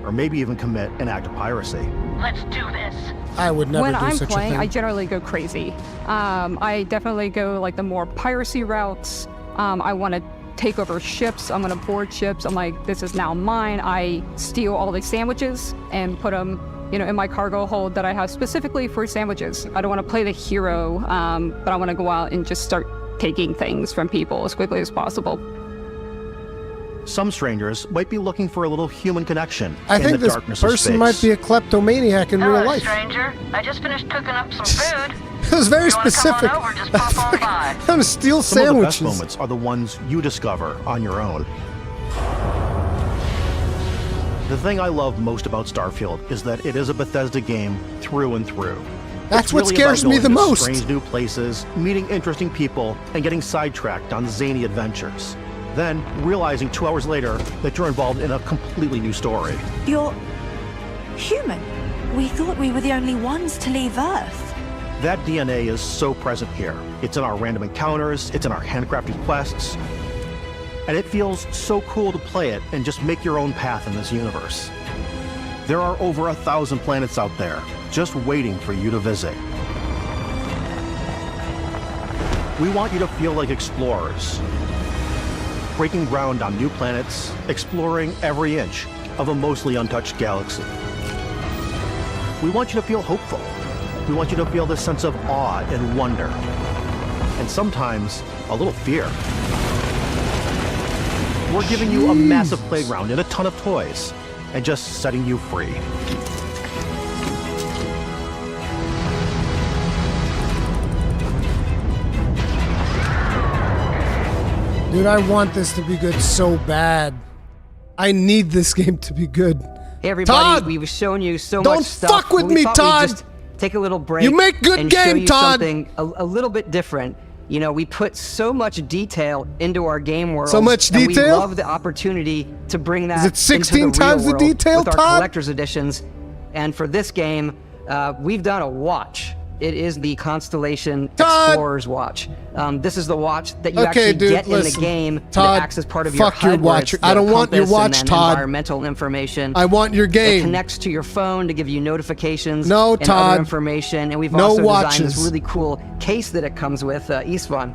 or maybe even commit an act of piracy. Let's do this. I would never When do I'm such playing, a thing. I generally go crazy. I definitely go like the more piracy routes. I want to take over ships. I'm going to board ships. I'm like, this is now mine. I steal all the sandwiches and put them, you know, in my cargo hold that I have specifically for sandwiches. I don't want to play the hero, but I want to go out and just start taking things from people as quickly as possible. Some strangers might be looking for a little human connection I in think the this darkness of person space. might be a kleptomaniac in real life. stranger. I just finished cooking up some food. It was very specific. Come on over, just pop on by. I'm steal Some sandwiches. of the best moments are the ones you discover on your own. The thing I love most about Starfield is that it is a Bethesda game through and through. That's It's what really scares about me going the to most. Strange new places, meeting interesting people, and getting sidetracked on zany adventures. Then realizing 2 hours later that you're involved in a completely new story. You're human. We thought we were the only ones to leave Earth. That DNA is so present here. It's in our random encounters, it's in our handcrafted quests, and it feels so cool to play it and just make your own path in this universe. There are over 1,000 planets out there, just waiting for you to visit. We want you to feel like explorers, breaking ground on new planets, exploring every inch of a mostly untouched galaxy. We want you to feel hopeful. We want you to feel this sense of awe and wonder, and sometimes a little fear. We're giving you a massive playground and a ton of toys, and just setting you free. Dude, I want this to be good so bad. I need this game to be good. Hey everybody, Todd! we were showing you so Don't much stuff. fuck with but we me, thought Todd! we'd just take a little break. You make good and game, show you Todd! Something a little bit different. You know, we put so much detail into our game world. So much and detail? we love the opportunity to bring that Is it 16 into the times real the world detail, with our Todd? collector's editions. And for this game, we've done a watch. It is the Constellation Explorer's Watch. This is the watch that you actually get in the game that acts as part of your fuck your HUD, where watch. it's the I don't want your compass watch, and then Todd. environmental information. I want your game. It connects to your phone to give you notifications No, and Todd. other information. And we've No also watches. designed this really cool case that it comes with, Istvan.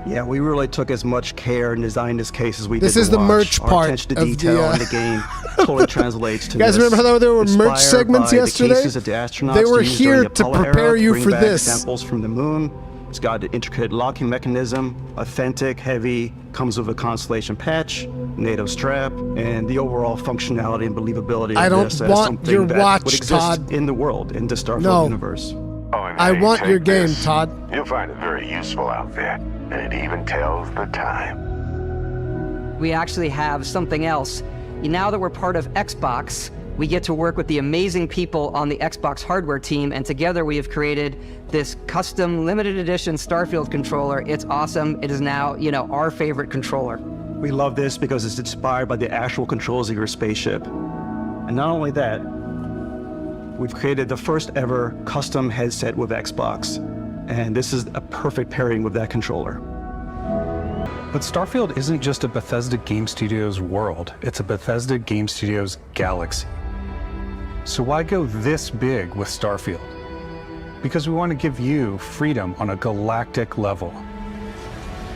Yeah, we really took as much care and designed this case as we This did is the the merch Our part attention to of detail the, in the game totally translates to You guys this. remember how there were merch Inspired segments by yesterday? The cases that the astronauts They were used here during the to Apollo prepare era, you bring for back this. samples from the moon. It's got an intricate locking mechanism, authentic, heavy, comes with a Constellation patch, NATO strap, and the overall functionality and believability I of don't this as want something your that watch, would exist Todd. in the world, in the Starfield No. universe. I want your game, Todd. You'll find it very useful out there, and it even tells the time. We actually have something else. Now that we're part of Xbox, we get to work with the amazing people on the Xbox hardware team, and together we have created this custom limited edition Starfield controller. It's awesome. It is now, our favorite controller. We love this because it's inspired by the actual controls of your spaceship. And not only that, we've created the first ever custom headset with Xbox. And this is a perfect pairing with that controller. But Starfield isn't just a Bethesda Game Studios world, it's a Bethesda Game Studios galaxy. So why go this big with Starfield? Because we want to give you freedom on a galactic level.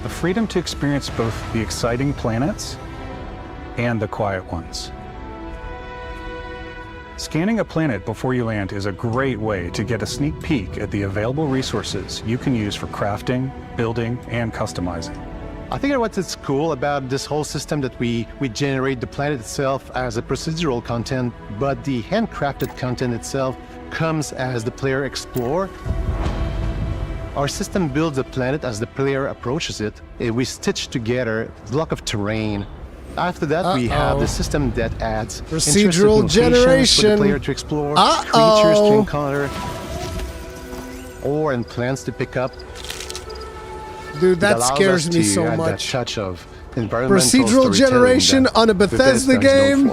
The freedom to experience both the exciting planets and the quiet ones. Scanning a planet before you land is a great way to get a sneak peek at the available resources you can use for crafting, building, and customizing. I think what's cool about this whole system that we generate the planet itself as a procedural content, but the handcrafted content itself comes as the player explore. Our system builds a planet as the player approaches it. We stitch together a block of terrain. After that, we have the system that adds procedural generation for the player to explore, creatures to encounter, or and plants to pick up. Dude, that scares me so add much. That touch of environmental Procedural generation on a Bethesda game?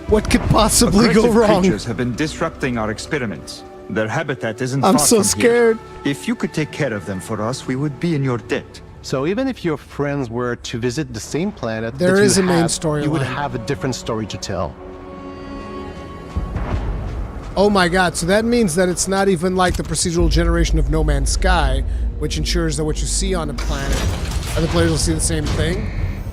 What could possibly go wrong? Creatures have been disrupting our experiments. Their habitat isn't I'm far so from scared. Here. If you could take care of them for us, we would be in your debt. So even if your friends were to visit the same planet, there that is you a main have, storyline. You would have a different story to tell. Oh my god, so that means that it's not even like the procedural generation of No Man's Sky, which ensures that what you see on a planet, other players will see the same thing.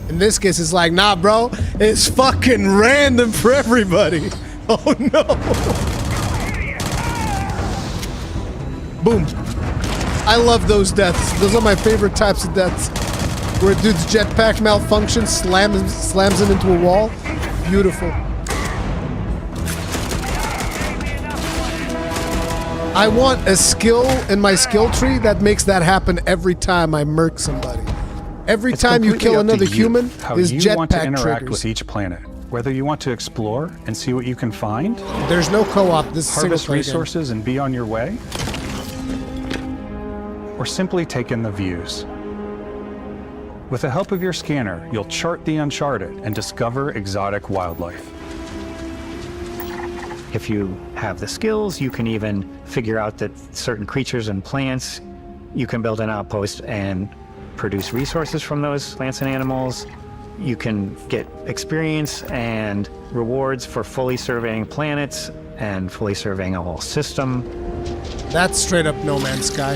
In this case, it's like, nah, bro, it's fucking random for everybody. Oh no. Boom. I love those deaths. Those are my favorite types of deaths. Where a dude's jetpack malfunctions, slams him into a wall. Beautiful. I want a skill in my skill tree that makes that happen every time I murk somebody. Every time you kill another human, his jetpack want to interact triggers. with each planet. Whether you want to explore and see what you can find, there's no co-op. This is harvest resources and be on your way, or simply take in the views. With the help of your scanner, you'll chart the uncharted and discover exotic wildlife. If you have the skills, you can even figure out that certain creatures and plants, you can build an outpost and produce resources from those plants and animals. You can get experience and rewards for fully surveying planets and fully surveying a whole system. That's straight up No Man's Sky.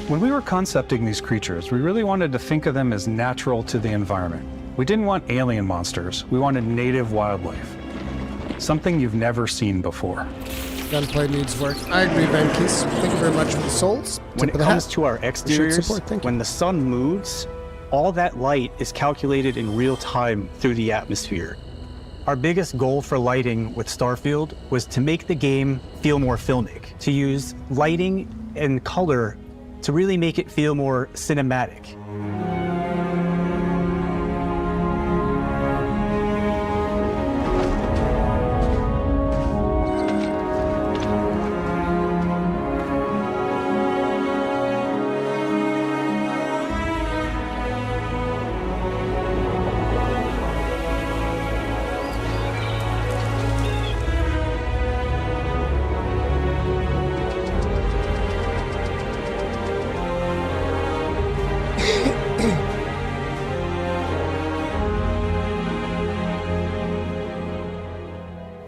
When we were concepting these creatures, we really wanted to think of them as natural to the environment. We didn't want alien monsters, we wanted native wildlife. Something you've never seen before. Gunplay needs work. I agree, Van Kies. Thank you very much for the souls. When it comes to our exteriors, when the sun moves, all that light is calculated in real time through the atmosphere. Our biggest goal for lighting with Starfield was to make the game feel more filmic, to use lighting and color to really make it feel more cinematic.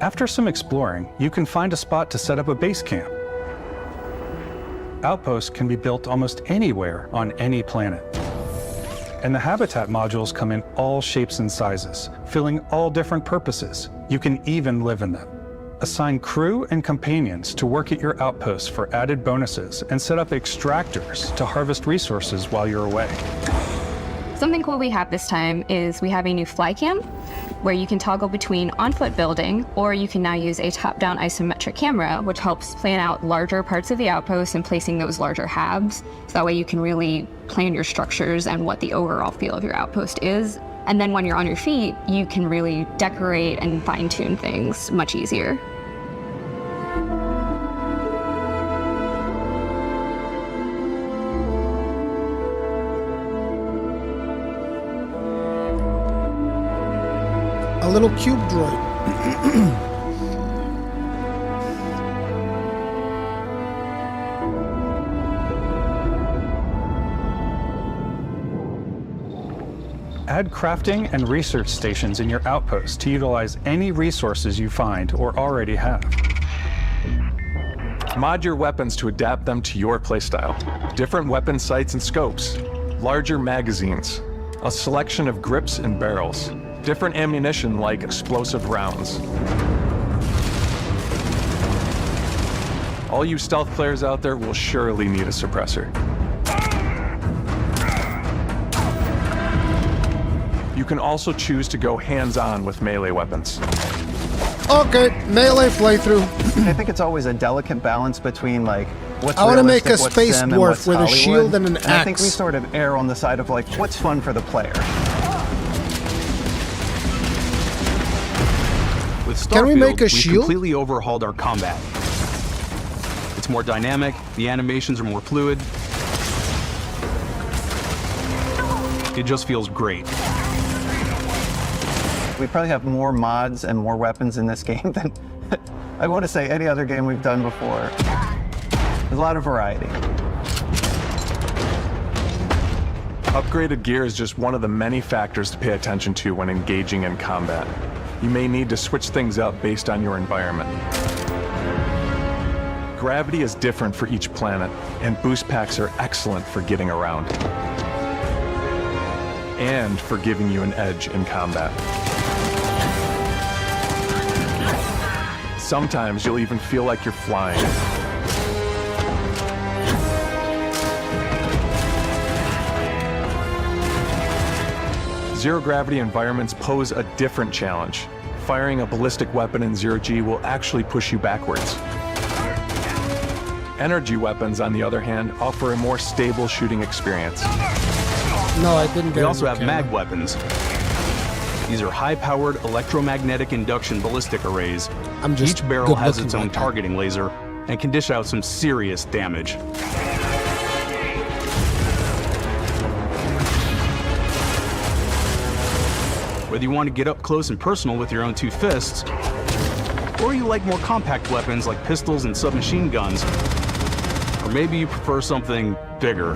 After some exploring, you can find a spot to set up a base camp. outposts can be built almost anywhere on any planet. And the habitat modules come in all shapes and sizes, filling all different purposes. You can even live in them. Assign crew and companions to work at your outposts for added bonuses and set up extractors to harvest resources while you're away. Something cool we have this time is we have a new fly cam where you can toggle between on-foot building, or you can now use a top-down isometric camera, which helps plan out larger parts of the outpost and placing those larger halves. So that way you can really plan your structures and what the overall feel of your outpost is. And then when you're on your feet, you can really decorate and fine-tune things much easier. A little cube droid. Add crafting and research stations in your outpost to utilize any resources you find or already have. Mod your weapons to adapt them to your playstyle. Different weapon sights and scopes, larger magazines, a selection of grips and barrels, different ammunition like explosive rounds. All you stealth players out there will surely need a suppressor. You can also choose to go hands-on with melee weapons. Okay, melee playthrough. I think it's always a delicate balance between like what's I want to make realistic, a space sim, dwarf with Hollywood. a shield and an axe. I think we sort of err on the side of like what's fun for the player. With Starfield, Can we make a we shield? completely overhauled our combat. It's more dynamic, the animations are more fluid. It just feels great. We probably have more mods and more weapons in this game than I want to say any other game we've done before. There's a lot of variety. Upgraded gear is just one of the many factors to pay attention to when engaging in combat. You may need to switch things up based on your environment. Gravity is different for each planet, and boost packs are excellent for getting around. And for giving you an edge in combat. Sometimes you'll even feel like you're flying. Zero-gravity environments pose a different challenge. Firing a ballistic weapon in zero-G will actually push you backwards. Energy weapons, on the other hand, offer a more stable shooting experience. No, I didn't get We also it. have mag weapons. These are high-powered electromagnetic induction ballistic arrays. Each barrel has its own targeting laser and can dish out some serious damage. Whether you want to get up close and personal with your own two fists, or you like more compact weapons like pistols and submachine guns, or maybe you prefer something bigger.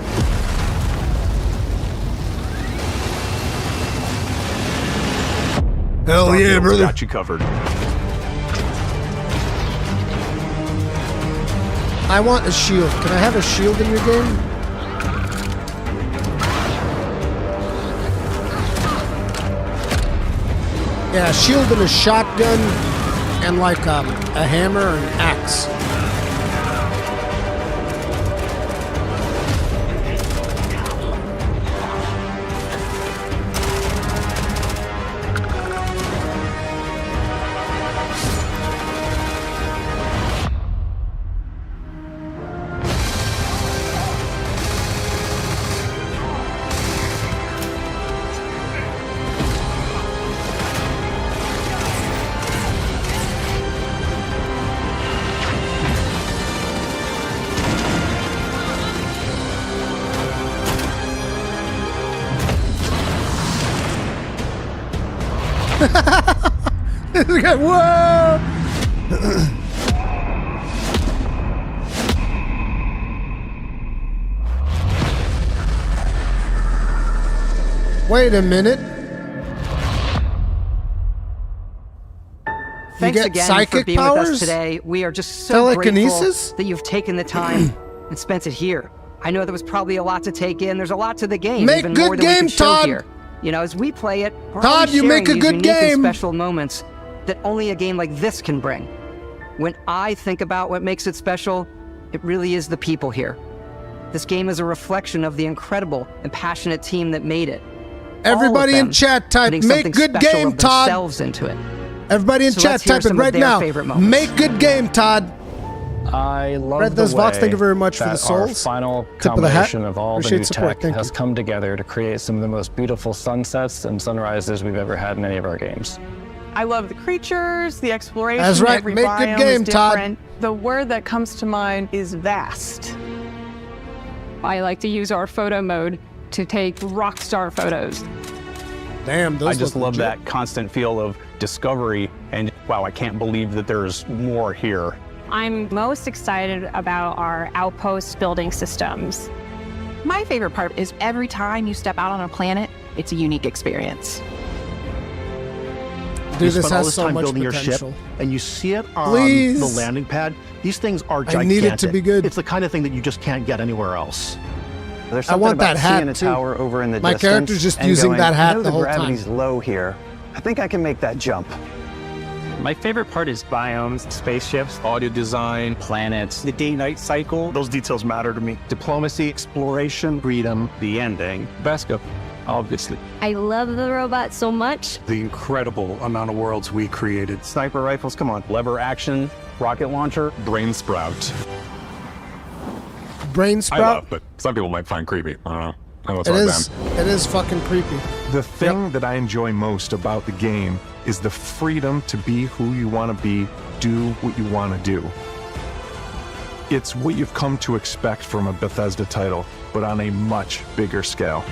Hell yeah, Starfield's brother. Got you covered. I want a shield. Can I have a shield in your game? Yeah, a shield and a shotgun and like a hammer and an axe. This guy, whoa! Wait a minute. Thanks get again psychic for being powers? with us today. We are just so Telekinesis? grateful that you've taken the time and spent it here. I know there was probably a lot to take in. There's a lot to the game, Make even good more than we game, can show Todd. here. You know, as we play it, we're Todd, always you sharing make a these good unique and game. special moments that only a game like this can bring. When I think about what makes it special, it really is the people here. This game is a reflection of the incredible and passionate team that made it. Everybody in chat type, make good game, Todd. Into it. Everybody in chat type it right now. Make good game, Todd. I love Red the Those Vox, way thank you very much for that the souls. Our final Tip of the hat. combination of all the Appreciate new support. tech Thank has you. come together to create some of the most beautiful sunsets and sunrises we've ever had in any of our games. I love the creatures, the exploration. That's right. Every Make good biome game, is Todd. different. The word that comes to mind is vast. I like to use our photo mode to take rock star photos. Damn, those I just look love legit. that constant feel of discovery and wow, I can't believe that there's more here. I'm most excited about our outpost building systems. My favorite part is every time you step out on a planet, it's a unique experience. Dude, you this spend all has this so time much building your ship, potential. and you see it on Please. the landing pad. These things are I gigantic. need it to be good. It's the kind of thing that you just can't get anywhere else. There's I something want about that hat, seeing a too. tower over in the My distance character's just and using going, that hat I know the whole gravity's time. low here. I think I can make that jump. My favorite part is biomes, spaceships, Audio design, planets. The day-night cycle, those details matter to me. Diplomacy, Exploration, freedom. the ending, Vesco, obviously. I love the robot so much. The incredible amount of worlds we created. Sniper rifles, come on. Lever action, rocket launcher, Brain sprout. Brain I sprout. love, but some people might find creepy. I don't know. I know it's It hard is. them. It is fucking creepy. The thing that I enjoy most about the game is the freedom to be who you want to be, do what you want to do. It's what you've come to expect from a Bethesda title, but on a much bigger scale.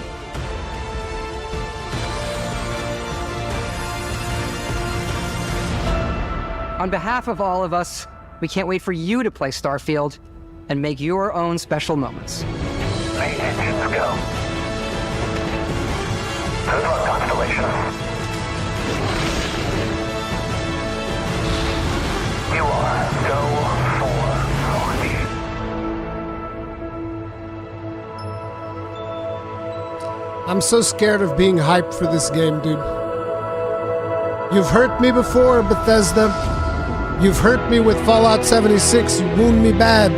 On behalf of all of us, we can't wait for you to play Starfield and make your own special moments. Main engines go. Good luck, Constellation. You are go for launch. I'm so scared of being hyped for this game, dude. You've hurt me before, Bethesda. You've hurt me with Fallout 76. You wound me bad.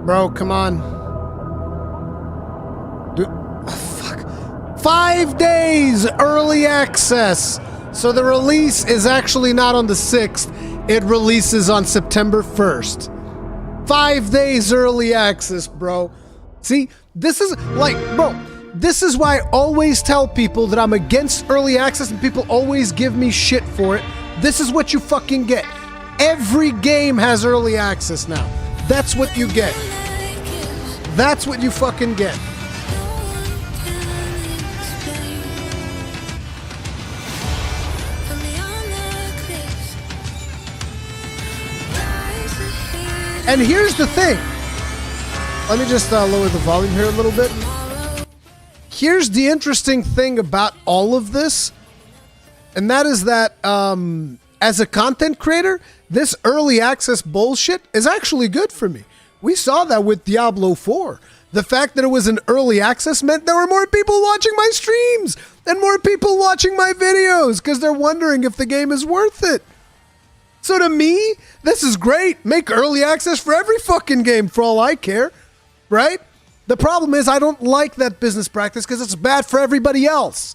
Bro, come on. Dude, fuck. 5 days early access. So the release is actually not on the 6th. It releases on September 1st. 5 days early access, bro. See, this is like, bro, this is why I always tell people that I'm against early access and people always give me shit for it. This is what you fucking get. Every game has early access now. That's what you get. That's what you fucking get. And here's the thing. Let me just lower the volume here a little bit. Here's the interesting thing about all of this, and that is that as a content creator, this early access bullshit is actually good for me. We saw that with Diablo 4. The fact that it was an early access meant there were more people watching my streams and more people watching my videos because they're wondering if the game is worth it. So to me, this is great. Make early access for every fucking game for all I care, right? The problem is I don't like that business practice because it's bad for everybody else.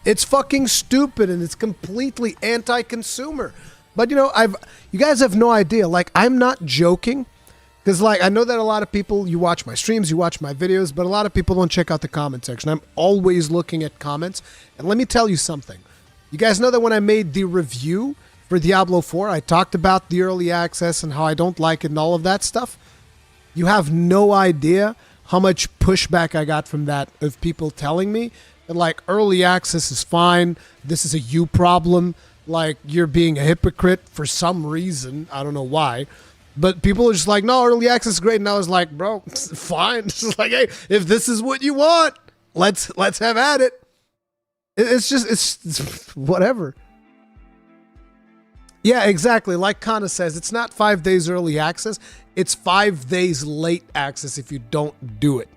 It's fucking stupid and it's completely anti-consumer. But you guys have no idea. Like, I'm not joking because like I know that a lot of people, you watch my streams, you watch my videos, but a lot of people don't check out the comment section. I'm always looking at comments. And let me tell you something. You guys know that when I made the review for Diablo 4, I talked about the early access and how I don't like it and all of that stuff. You have no idea how much pushback I got from that of people telling me that like early access is fine. This is a you problem. Like you're being a hypocrite for some reason. I don't know why. But people are just like, no, early access is great. And I was like, bro, fine. It's just like, hey, if this is what you want, let's have at it. It's whatever. Yeah, exactly. Like Kana says, it's not 5 days early access. It's 5 days late access if you don't do it.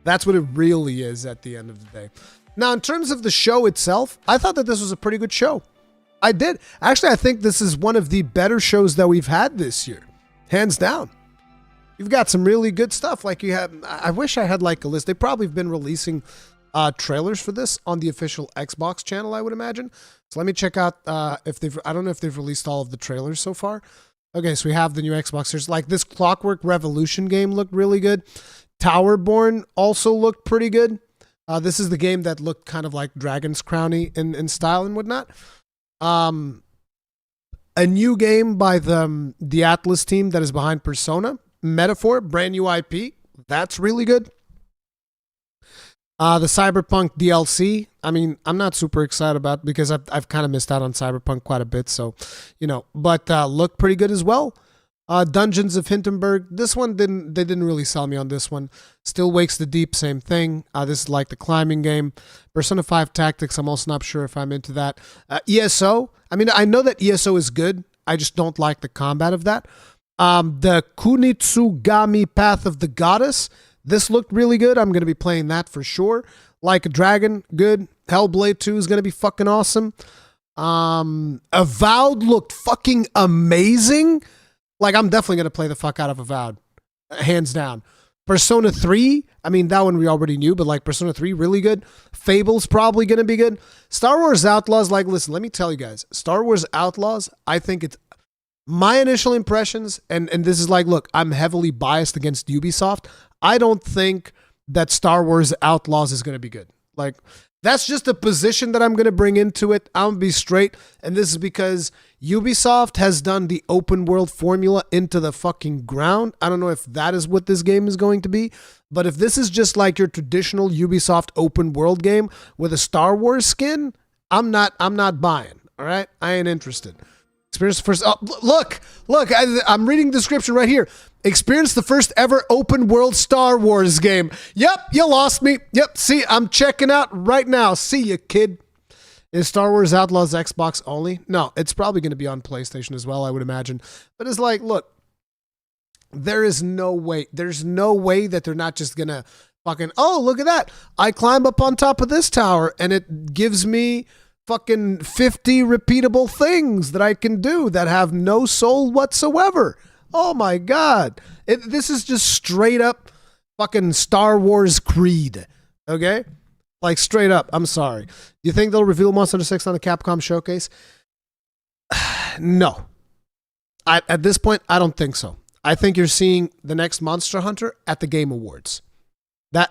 That's what it really is at the end of the day. Now, in terms of the show itself, I thought that this was a pretty good show. I did. Actually, I think this is one of the better shows that we've had this year. Hands down. You've got some really good stuff. Like you have, I wish I had like a list. They probably have been releasing trailers for this on the official Xbox channel, I would imagine. So let me check out if they've, I don't know if they've released all of the trailers so far. Okay, so we have the new Xbox. There's like this Clockwork Revolution game looked really good. Towerborn also looked pretty good. This is the game that looked kind of like Dragon's Crown-y in style and whatnot. A new game by the Atlas team that is behind Persona. Metaphor, brand new IP. That's really good. The Cyberpunk DLC, I mean, I'm not super excited about because I've kind of missed out on Cyberpunk quite a bit, so, but looked pretty good as well. Dungeons of Hindenburg, this one they didn't really sell me on this one. Still Wakes the Deep, same thing. This is like the climbing game. Persona 5 Tactics, I'm also not sure if I'm into that. ESO, I mean, I know that ESO is good. I just don't like the combat of that. The Kunitsugami Path of the Goddess, this looked really good. I'm going to be playing that for sure. Like a Dragon, good. Hellblade 2 is going to be fucking awesome. Avowed looked fucking amazing. Like, I'm definitely going to play the fuck out of Avowed. Hands down. Persona 3, I mean, that one we already knew, but like Persona 3, really good. Fable's probably going to be good. Star Wars Outlaws, like, listen, let me tell you guys. Star Wars Outlaws, I think it's my initial impressions, and this is like, look, I'm heavily biased against Ubisoft. I don't think that Star Wars Outlaws is going to be good. Like, that's just a position that I'm going to bring into it. I'm going to be straight. And this is because Ubisoft has done the open world formula into the fucking ground. I don't know if that is what this game is going to be. But if this is just like your traditional Ubisoft open world game with a Star Wars skin, I'm not buying. All right. I ain't interested. Experience the first. Oh, look, I'm reading the description right here. Experience the first ever open world Star Wars game. Yep, you lost me. Yep, see, I'm checking out right now. See ya, kid. Is Star Wars Outlaws Xbox only? No, it's probably going to be on PlayStation as well, I would imagine. But it's like, look, there is no way. There's no way that they're not just going to fucking, oh, look at that. I climb up on top of this tower and it gives me fucking 50 repeatable things that I can do that have no soul whatsoever. Oh my God. This is just straight up fucking Star Wars Creed. Okay? Like straight up. I'm sorry. Do you think they'll reveal Monster Hunter 6 on the Capcom showcase? No. At this point, I don't think so. I think you're seeing the next Monster Hunter at the Game Awards. That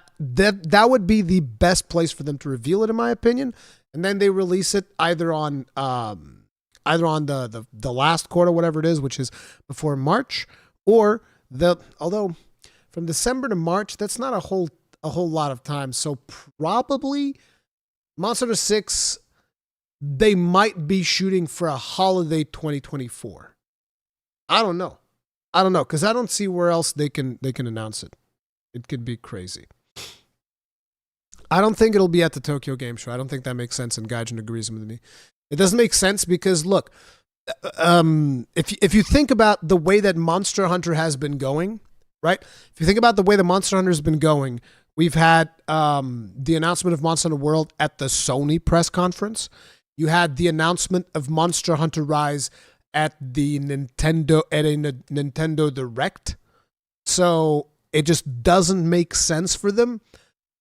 would be the best place for them to reveal it, in my opinion. And then they release it either on the last quarter, whatever it is, which is before March, or although from December to March, that's not a whole lot of time. So probably Monster Hunter 6, they might be shooting for a holiday 2024. I don't know, because I don't see where else they can announce it. It could be crazy. I don't think it'll be at the Tokyo Game Show. I don't think that makes sense, and Gaijin agrees with me. It doesn't make sense because, look, if you think about the way that Monster Hunter has been going, right? If you think about the way the Monster Hunter has been going, we've had the announcement of Monster Hunter World at the Sony press conference. You had the announcement of Monster Hunter Rise at the Nintendo Direct. So it just doesn't make sense for them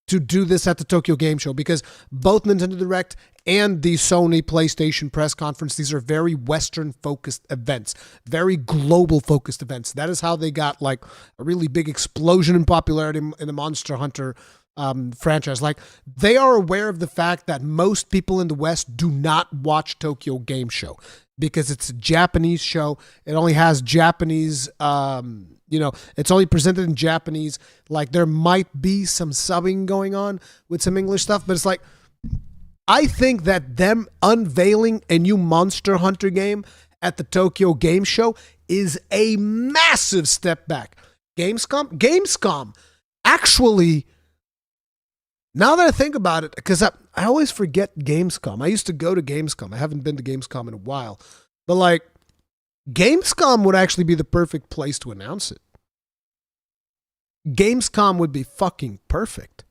to do this at the Tokyo Game Show because both Nintendo Direct and the Sony PlayStation press conference, these are very Western-focused events, very global-focused events. That is how they got like a really big explosion in popularity in the Monster Hunter franchise. Like, they are aware of the fact that most people in the West do not watch Tokyo Game Show because it's a Japanese show. It only has Japanese, it's only presented in Japanese. Like, there might be some subbing going on with some English stuff, but it's like, I think that them unveiling a new Monster Hunter game at the Tokyo Game Show is a massive step back. Gamescom, actually, now that I think about it, because I always forget Gamescom. I used to go to Gamescom. I haven't been to Gamescom in a while. But like, Gamescom would actually be the perfect place to announce it. Gamescom would be fucking perfect.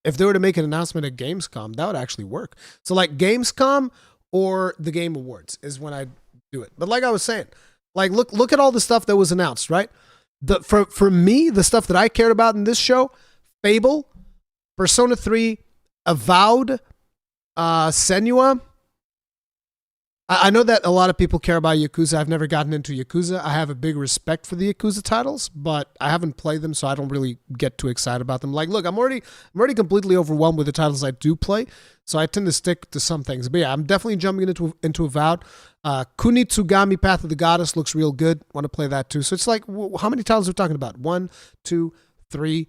If they were to make an announcement at Gamescom, that would actually work. So like Gamescom or the Game Awards is when I do it. But like I was saying, like look at all the stuff that was announced, right? For me, the stuff that I cared about in this show, Fable, Persona 3, Avowed, Senua. I know that a lot of people care about Yakuza. I've never gotten into Yakuza. I have a big respect for the Yakuza titles, but I haven't played them, so I don't really get too excited about them. Like, look, I'm already completely overwhelmed with the titles I do play, so I tend to stick to some things. But yeah, I'm definitely jumping into Avowed. Kunitsugami Path of the Goddess looks real good. Want to play that too. So it's like, how many titles are we talking about? 1, 2, 3,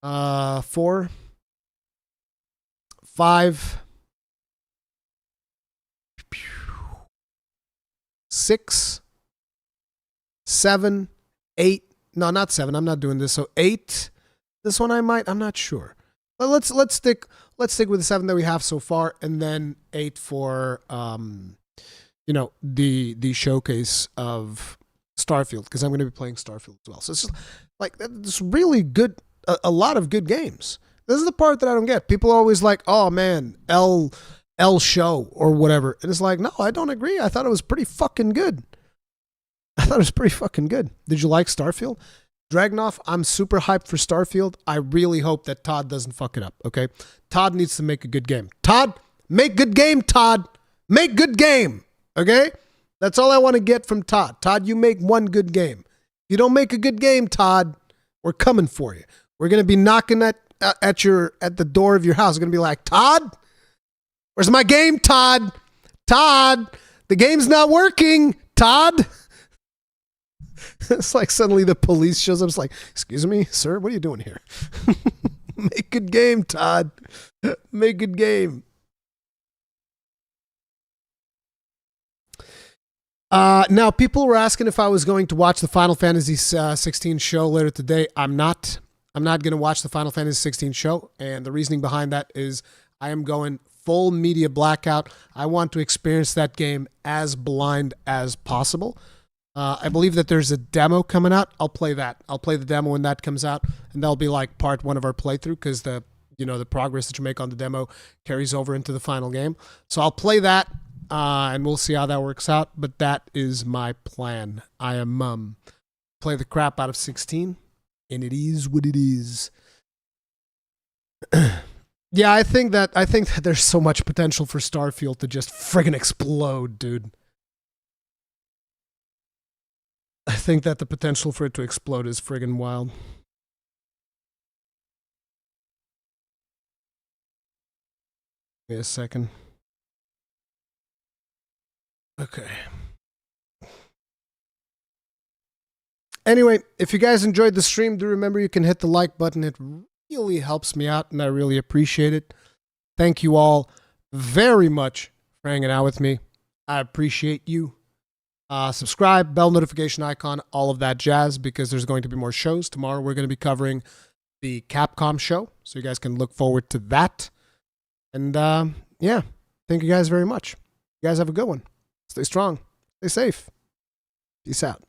4, 5, 6, 7, 8. No, not 7. I'm not doing this. So 8. This one I'm not sure. But let's stick with the 7 that we have so far, and then 8 for the showcase of Starfield, because I'm going to be playing Starfield as well. So it's just like, it's really good, a lot of good games. This is the part that I don't get. People are always like, oh man, L show or whatever. And it's like, no, I don't agree. I thought it was pretty fucking good. Did you like Starfield? Dragonoff, I'm super hyped for Starfield. I really hope that Todd doesn't fuck it up, okay? Todd needs to make a good game. Todd, make good game, Todd. Make good game, okay? That's all I want to get from Todd. Todd, you make one good game. If you don't make a good game, Todd, we're coming for you. We're going to be knocking at the door of your house. We're going to be like, Todd, where's my game, Todd? Todd, the game's not working, Todd. It's like suddenly the police shows up. It's like, excuse me, sir, what are you doing here? Make good game, Todd. Make good game. Now, people were asking if I was going to watch the Final Fantasy 16 show later today. I'm not. I'm not going to watch the Final Fantasy 16 show, and the reasoning behind that is I am going full media blackout. I want to experience that game as blind as possible. I believe that there's a demo coming out. I'll play that. I'll play the demo when that comes out, and that'll be like part 1 of our playthrough, because the progress that you make on the demo carries over into the final game. So I'll play that, and we'll see how that works out. But that is my plan. I am play the crap out of 16, and it is what it is. Yeah, I think that there's so much potential for Starfield to just friggin' explode, dude. I think that the potential for it to explode is friggin' wild. Wait a second. Okay. Anyway, if you guys enjoyed the stream, do remember you can hit the like button. It really helps me out, and I really appreciate it. Thank you all very much for hanging out with me. I appreciate you. Subscribe, bell notification icon, all of that jazz, because there's going to be more shows. Tomorrow we're going to be covering the Capcom show, so you guys can look forward to that. And yeah, thank you guys very much. You guys have a good one. Stay strong. Stay safe. Peace out.